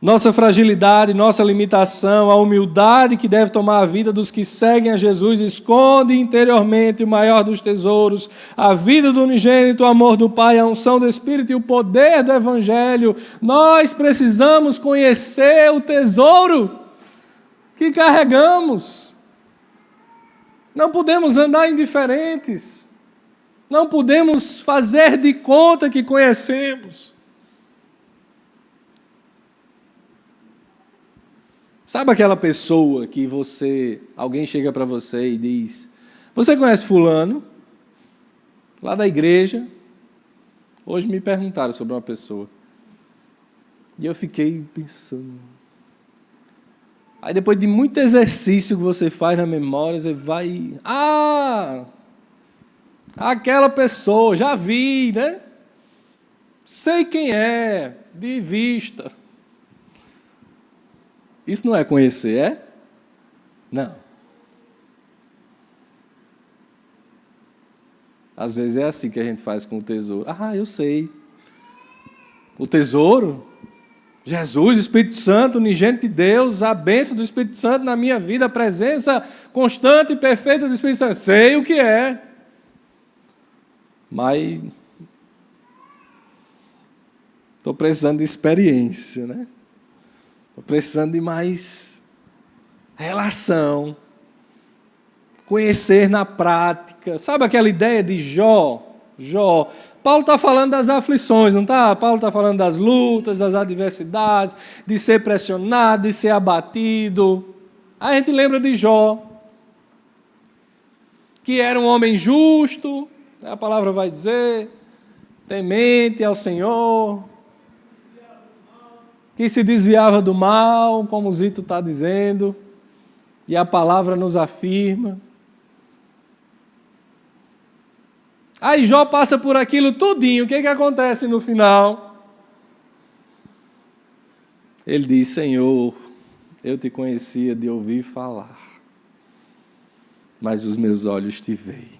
Nossa fragilidade, nossa limitação, a humildade que deve tomar a vida dos que seguem a Jesus, esconde interiormente o maior dos tesouros, a vida do unigênito, o amor do Pai, a unção do Espírito e o poder do Evangelho. Nós precisamos conhecer o tesouro que carregamos. Não podemos andar indiferentes. Não podemos fazer de conta que conhecemos. Sabe aquela pessoa que alguém chega para você e diz, você conhece fulano? Lá da igreja. Hoje me perguntaram sobre uma pessoa. E eu fiquei pensando. Aí depois de muito exercício que você faz na memória, você vai... aquela pessoa, já vi, né? Sei quem é, de vista. Isso não é conhecer, é? Não. Às vezes é assim que a gente faz com o tesouro. Ah, eu sei. O tesouro, Jesus, Espírito Santo, unigênito de Deus, a bênção do Espírito Santo na minha vida, a presença constante e perfeita do Espírito Santo. Sei o que é. Mas estou precisando de experiência, né? Estou precisando de mais relação, conhecer na prática. Sabe aquela ideia de Jó? Paulo está falando das aflições, não está? Paulo está falando das lutas, das adversidades, de ser pressionado, de ser abatido. Aí a gente lembra de Jó, que era um homem justo, a palavra vai dizer, temente ao Senhor, que se desviava do mal, como o Zito está dizendo, e a palavra nos afirma. Aí Jó passa por aquilo tudinho, o que acontece no final? Ele diz, Senhor, eu te conhecia de ouvir falar, mas os meus olhos te veem.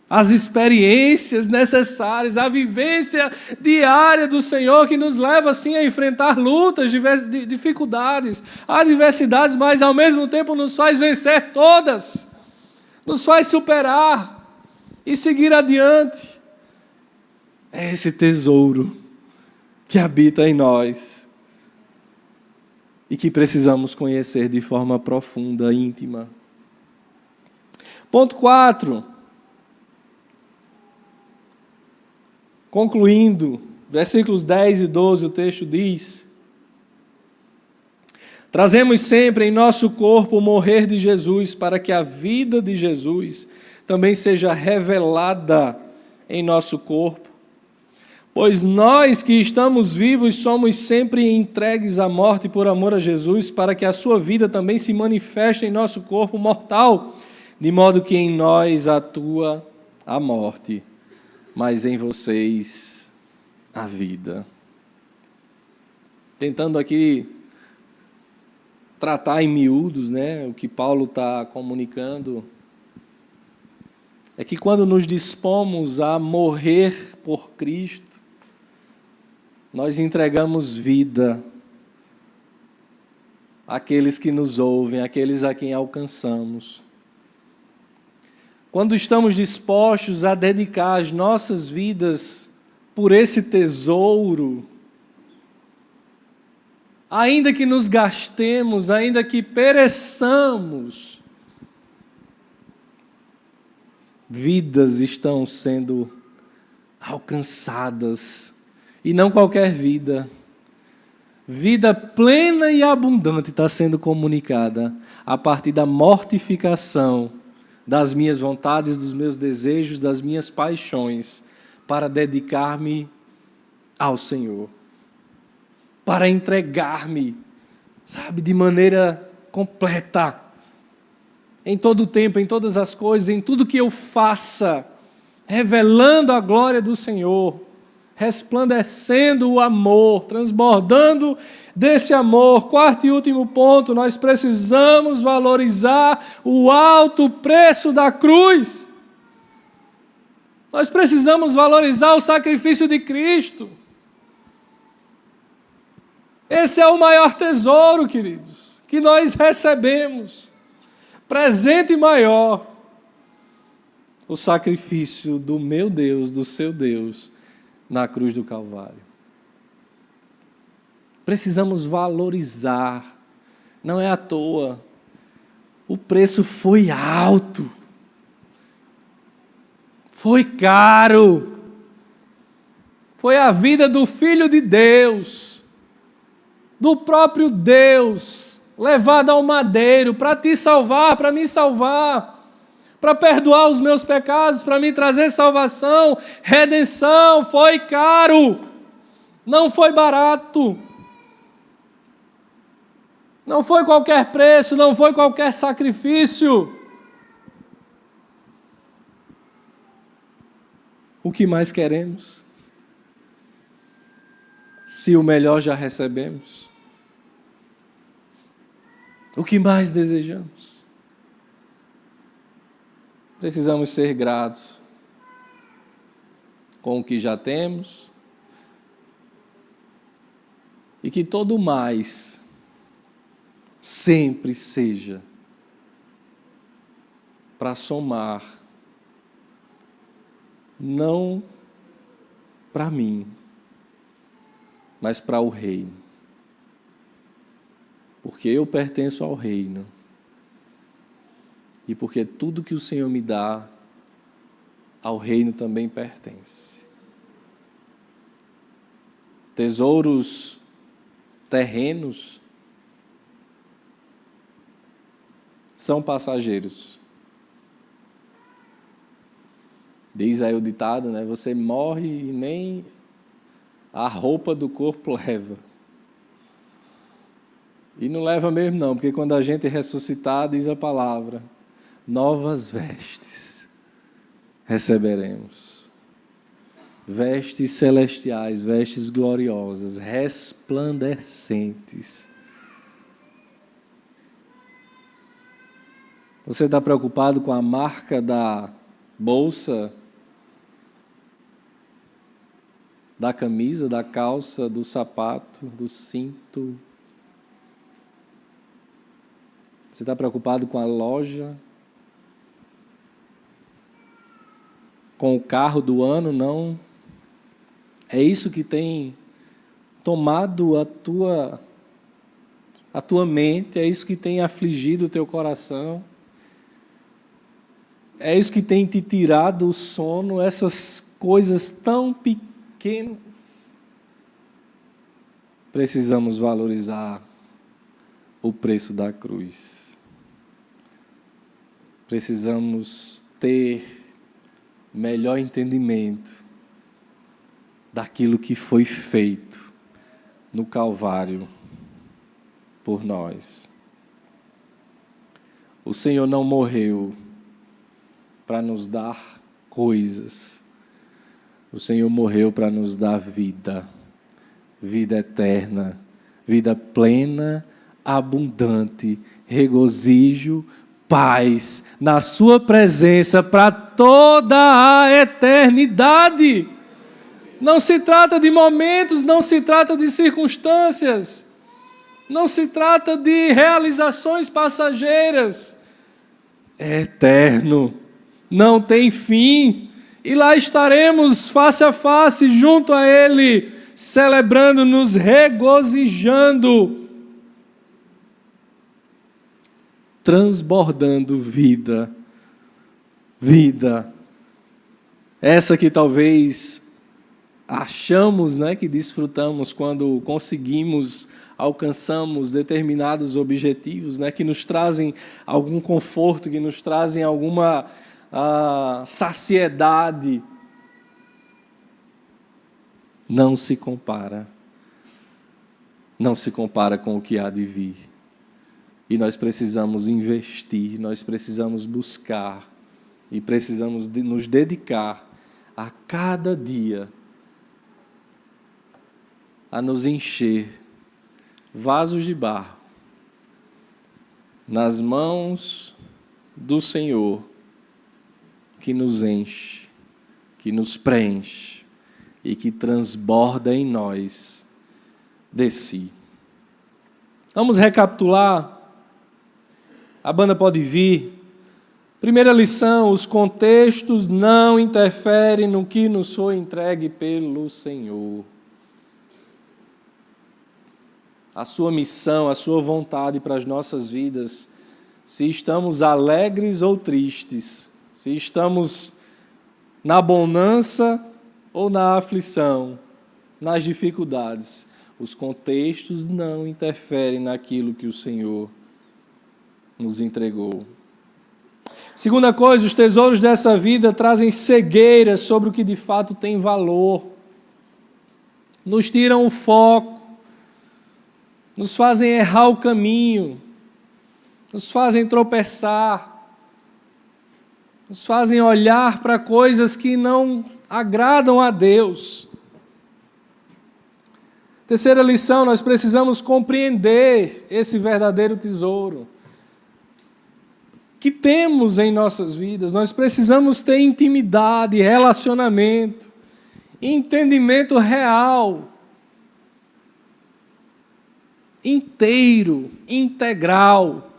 As experiências necessárias, a vivência diária do Senhor que nos leva assim a enfrentar lutas, dificuldades, adversidades, mas ao mesmo tempo nos faz vencer todas, nos faz superar e seguir adiante. É esse tesouro que habita em nós e que precisamos conhecer de forma profunda, íntima. Ponto 4. Concluindo, versículos 10 e 12, o texto diz: trazemos sempre em nosso corpo o morrer de Jesus, para que a vida de Jesus também seja revelada em nosso corpo. Pois nós que estamos vivos somos sempre entregues à morte por amor a Jesus, para que a sua vida também se manifeste em nosso corpo mortal, de modo que em nós atua a morte, mas em vocês a vida. Tentando aqui tratar em miúdos, né, o que Paulo está comunicando, é que quando nos dispomos a morrer por Cristo, nós entregamos vida àqueles que nos ouvem, àqueles a quem alcançamos. Quando estamos dispostos a dedicar as nossas vidas por esse tesouro, ainda que nos gastemos, ainda que pereçamos, vidas estão sendo alcançadas, e não qualquer vida. Vida plena e abundante está sendo comunicada a partir da mortificação das minhas vontades, dos meus desejos, das minhas paixões, para dedicar-me ao Senhor, para entregar-me, sabe, de maneira completa, em todo o tempo, em todas as coisas, em tudo que eu faça, revelando a glória do Senhor, resplandecendo o amor, transbordando desse amor. Quarto e último ponto, nós precisamos valorizar o alto preço da cruz. Nós precisamos valorizar o sacrifício de Cristo. Esse é o maior tesouro, queridos, que nós recebemos. Presente maior, o sacrifício do meu Deus, do seu Deus, na cruz do Calvário. Precisamos valorizar, não é à toa. O preço foi alto, foi caro, foi a vida do Filho de Deus, do próprio Deus, levado ao madeiro para te salvar, para me salvar, para perdoar os meus pecados, para me trazer salvação, redenção. Foi caro, não foi barato, não foi qualquer preço, não foi qualquer sacrifício. O que mais queremos? Se o melhor já recebemos, o que mais desejamos? Precisamos ser gratos. com o que já temos, e que todo mais sempre seja para somar, não para mim, mas para o reino. Porque eu pertenço ao reino. E porque tudo que o Senhor me dá, ao reino também pertence. Tesouros terrenos são passageiros. Diz aí o ditado, né? Você morre e nem a roupa do corpo leva. E não leva mesmo não, porque quando a gente ressuscitar, diz a palavra, novas vestes receberemos. Vestes celestiais, vestes gloriosas, resplandecentes. Você está preocupado com a marca da bolsa, da camisa, da calça, do sapato, do cinto? Você está preocupado com a loja? Com o carro do ano? Não. É isso que tem tomado a tua mente, é isso que tem afligido o teu coração, é isso que tem te tirado o sono, essas coisas tão pequenas. Precisamos valorizar o preço da cruz. Precisamos ter melhor entendimento daquilo que foi feito no Calvário por nós. O Senhor não morreu para nos dar coisas. O Senhor morreu para nos dar vida, vida eterna, vida plena, abundante, regozijo, paz na sua presença para toda a eternidade. Não se trata de momentos, não se trata de circunstâncias, não se trata de realizações passageiras. É eterno, não tem fim, e lá estaremos face a face junto a Ele, celebrando, nos regozijando, transbordando vida, vida, essa que talvez achamos, né, que desfrutamos quando conseguimos, alcançamos determinados objetivos, né, que nos trazem algum conforto, que nos trazem alguma saciedade. Não se compara com o que há de vir. E nós precisamos investir, nós precisamos buscar e precisamos nos dedicar a cada dia a nos encher vasos de barro nas mãos do Senhor, que nos enche, que nos preenche e que transborda em nós de si. Vamos recapitular. A banda pode vir. Primeira lição: os contextos não interferem no que nos foi entregue pelo Senhor. A sua missão, a sua vontade para as nossas vidas, se estamos alegres ou tristes, se estamos na bonança ou na aflição, nas dificuldades, os contextos não interferem naquilo que o Senhor nos entregou. Segunda coisa, os tesouros dessa vida trazem cegueira sobre o que de fato tem valor, nos tiram o foco, nos fazem errar o caminho, nos fazem tropeçar, nos fazem olhar para coisas que não agradam a Deus. Terceira lição, nós precisamos compreender esse verdadeiro tesouro que temos em nossas vidas. Nós precisamos ter intimidade, relacionamento, entendimento real, inteiro, integral.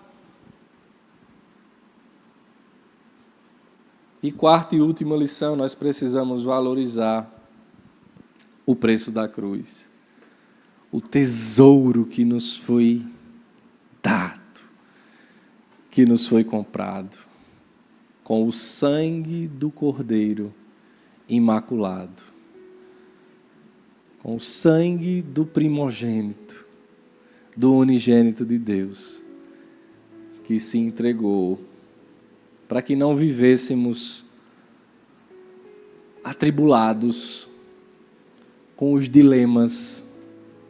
E quarta e última lição, nós precisamos valorizar o preço da cruz. O tesouro que nos foi dado, que nos foi comprado, com o sangue do Cordeiro imaculado, com o sangue do primogênito, do unigênito de Deus, que se entregou para que não vivêssemos atribulados com os dilemas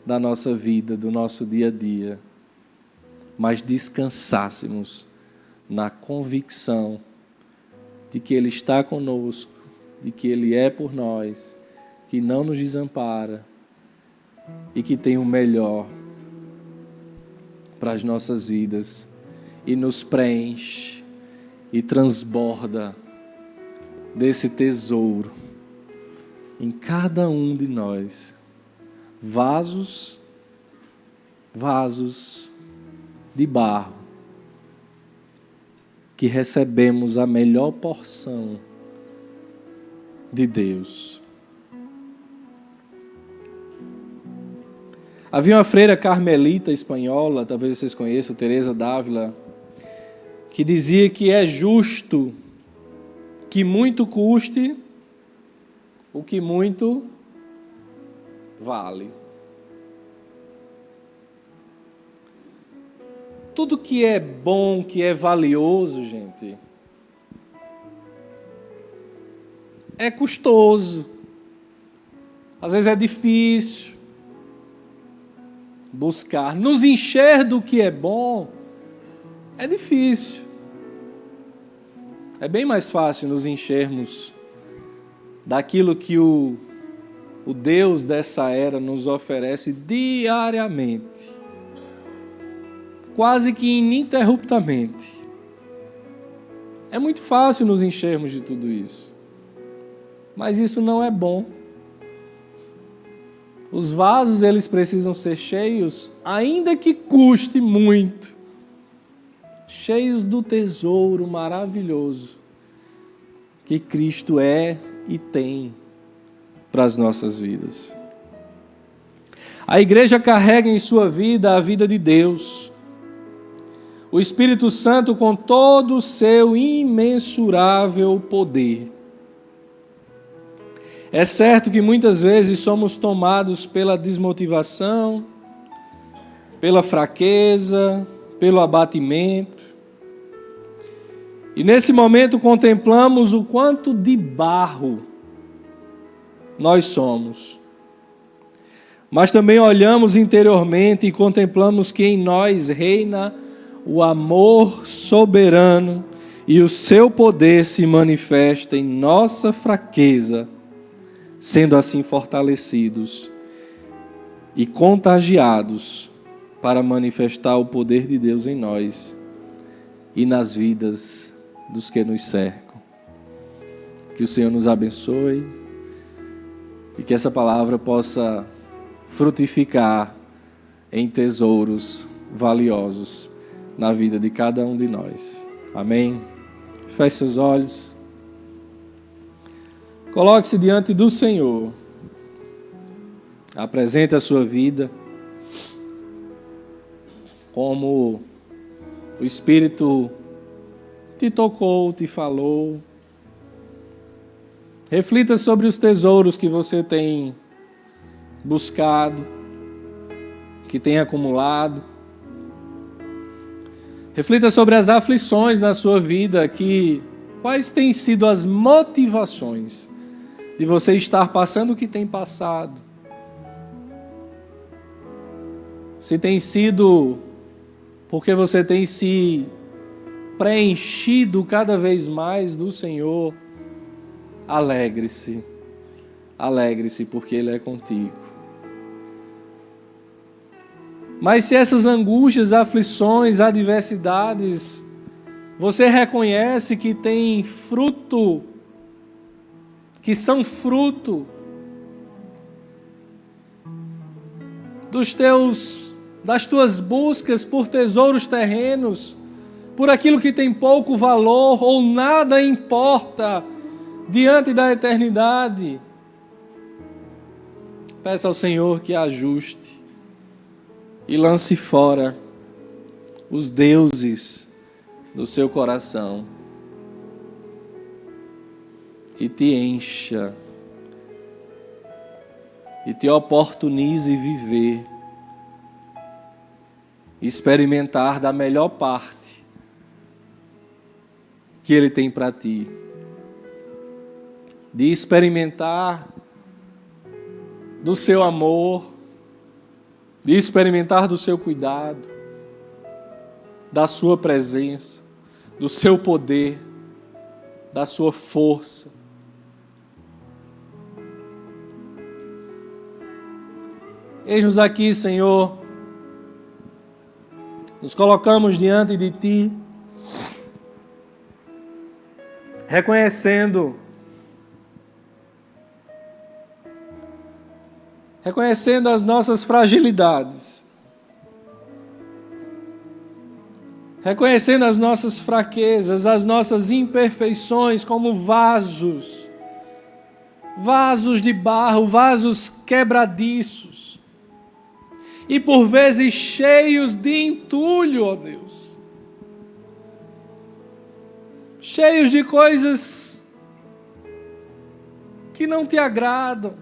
da nossa vida, do nosso dia a dia, mas descansássemos na convicção de que Ele está conosco, de que Ele é por nós, que não nos desampara e que tem o melhor para as nossas vidas e nos preenche e transborda desse tesouro em cada um de nós. Vasos de barro, que recebemos a melhor porção de Deus. Havia uma freira carmelita espanhola, talvez vocês conheçam, Teresa d'Ávila, que dizia que é justo que muito custe o que muito vale. Tudo que é bom, que é valioso, gente, é custoso. Às vezes é difícil buscar. Nos encher do que é bom é difícil. É bem mais fácil nos enchermos daquilo que o Deus dessa era nos oferece diariamente, quase que ininterruptamente. É muito fácil nos enchermos de tudo isso, mas isso não é bom. Os vasos, eles precisam ser cheios, ainda que custe muito, cheios do tesouro maravilhoso que Cristo é e tem para as nossas vidas. A igreja carrega em sua vida a vida de Deus, o Espírito Santo com todo o seu imensurável poder. É certo que muitas vezes somos tomados pela desmotivação, pela fraqueza, pelo abatimento. E nesse momento contemplamos o quanto de barro nós somos. Mas também olhamos interiormente e contemplamos que em nós reina o amor soberano e o seu poder se manifesta em nossa fraqueza, sendo assim fortalecidos e contagiados para manifestar o poder de Deus em nós e nas vidas dos que nos cercam. Que o Senhor nos abençoe e que essa palavra possa frutificar em tesouros valiosos na vida de cada um de nós. Amém? Feche seus olhos. Coloque-se diante do Senhor. Apresente a sua vida como o Espírito te tocou, te falou. Reflita sobre os tesouros que você tem buscado, que tem acumulado. Reflita sobre as aflições na sua vida, quais têm sido as motivações de você estar passando o que tem passado. Se tem sido porque você tem se preenchido cada vez mais do Senhor, alegre-se. Alegre-se porque Ele é contigo. Mas se essas angústias, aflições, adversidades, você reconhece que tem fruto, que são fruto das tuas buscas por tesouros terrenos, por aquilo que tem pouco valor ou nada importa diante da eternidade. Peça ao Senhor que ajuste e lance fora os deuses do seu coração e te encha e te oportunize viver, experimentar da melhor parte que Ele tem para ti, de experimentar do seu amor, de experimentar do seu cuidado, da sua presença, do seu poder, da sua força. Eis-nos aqui, Senhor, nos colocamos diante de Ti, reconhecendo as nossas fragilidades, reconhecendo as nossas fraquezas, as nossas imperfeições como vasos de barro, vasos quebradiços, e por vezes cheios de entulho, ó Deus, cheios de coisas que não te agradam,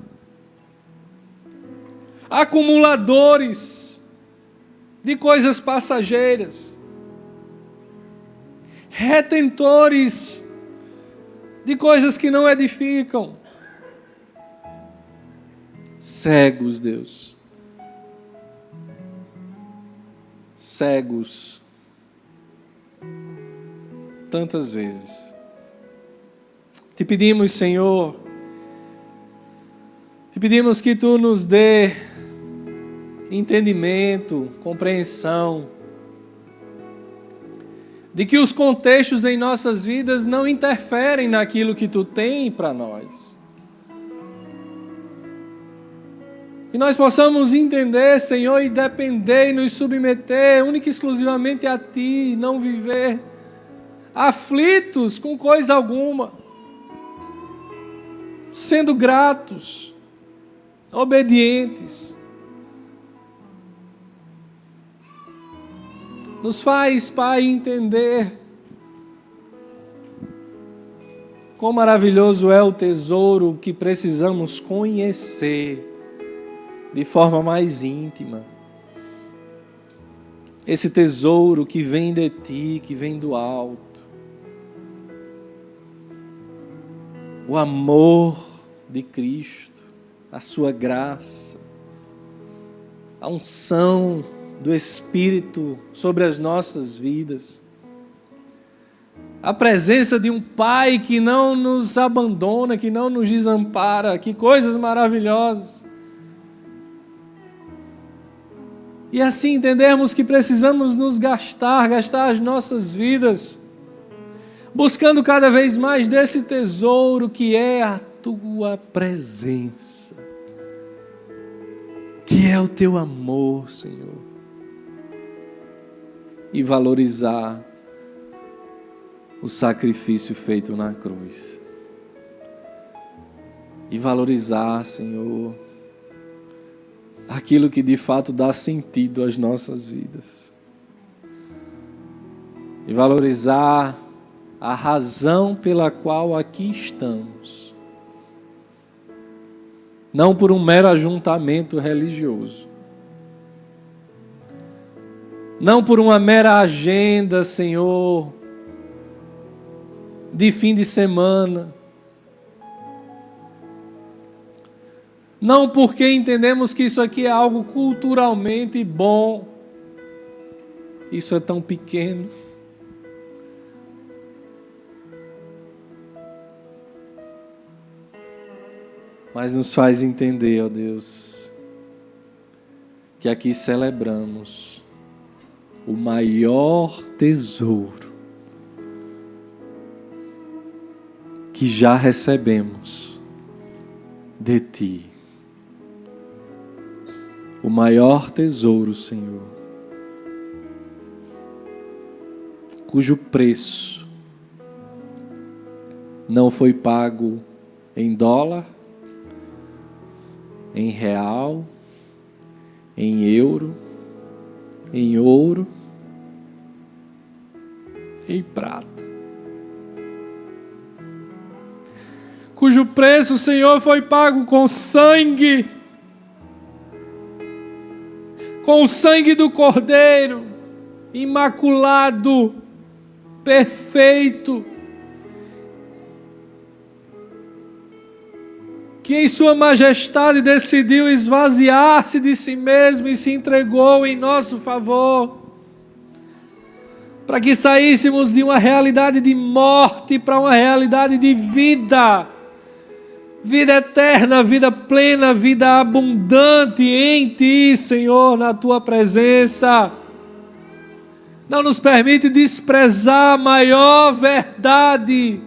acumuladores de coisas passageiras, retentores de coisas que não edificam, cegos, Deus, cegos, tantas vezes. Te pedimos, Senhor, te pedimos que Tu nos dê entendimento, compreensão, de que os contextos em nossas vidas não interferem naquilo que Tu tem para nós. Que nós possamos entender, Senhor, e depender e nos submeter única e exclusivamente a Ti, não viver aflitos com coisa alguma, sendo gratos, obedientes. Nos faz, Pai, entender quão maravilhoso é o tesouro que precisamos conhecer de forma mais íntima. Esse tesouro que vem de Ti, que vem do alto. O amor de Cristo, a Sua graça, a unção do Espírito sobre as nossas vidas, a presença de um Pai que não nos abandona, que não nos desampara, que coisas maravilhosas. E assim entendermos que precisamos nos gastar as nossas vidas, buscando cada vez mais desse tesouro que é a Tua presença, que é o Teu amor, Senhor, e valorizar o sacrifício feito na cruz, e valorizar, Senhor, aquilo que de fato dá sentido às nossas vidas, e valorizar a razão pela qual aqui estamos, não por um mero ajuntamento religioso, não por uma mera agenda, Senhor, de fim de semana, não porque entendemos que isso aqui é algo culturalmente bom, isso é tão pequeno, mas nos faz entender, ó Deus, que aqui celebramos o maior tesouro que já recebemos de Ti. o maior tesouro, Senhor, cujo preço não foi pago em dólar, em real, em euro, em ouro, em prata. Cujo preço, Senhor, foi pago com sangue do Cordeiro, imaculado, perfeito, que em sua majestade decidiu esvaziar-se de si mesmo e se entregou em nosso favor, para que saíssemos de uma realidade de morte para uma realidade de vida, vida eterna, vida plena, vida abundante em Ti, Senhor, na Tua presença. Não nos permite desprezar a maior verdade,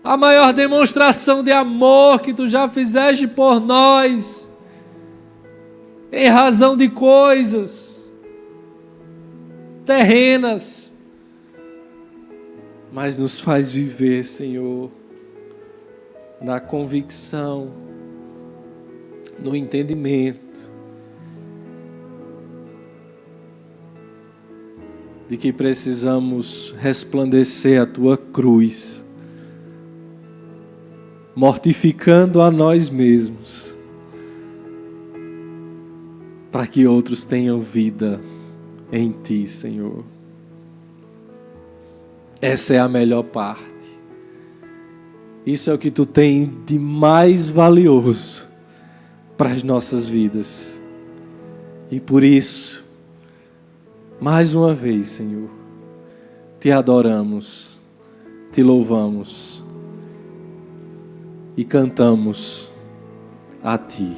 a maior demonstração de amor que Tu já fizeste por nós, em razão de coisas terrenas, mas nos faz viver, Senhor, na convicção, no entendimento de que precisamos resplandecer a Tua cruz, mortificando a nós mesmos, para que outros tenham vida em Ti, Senhor. Essa é a melhor parte. Isso é o que Tu tem de mais valioso para as nossas vidas. E por isso, mais uma vez, Senhor, Te adoramos, Te louvamos e cantamos a Ti.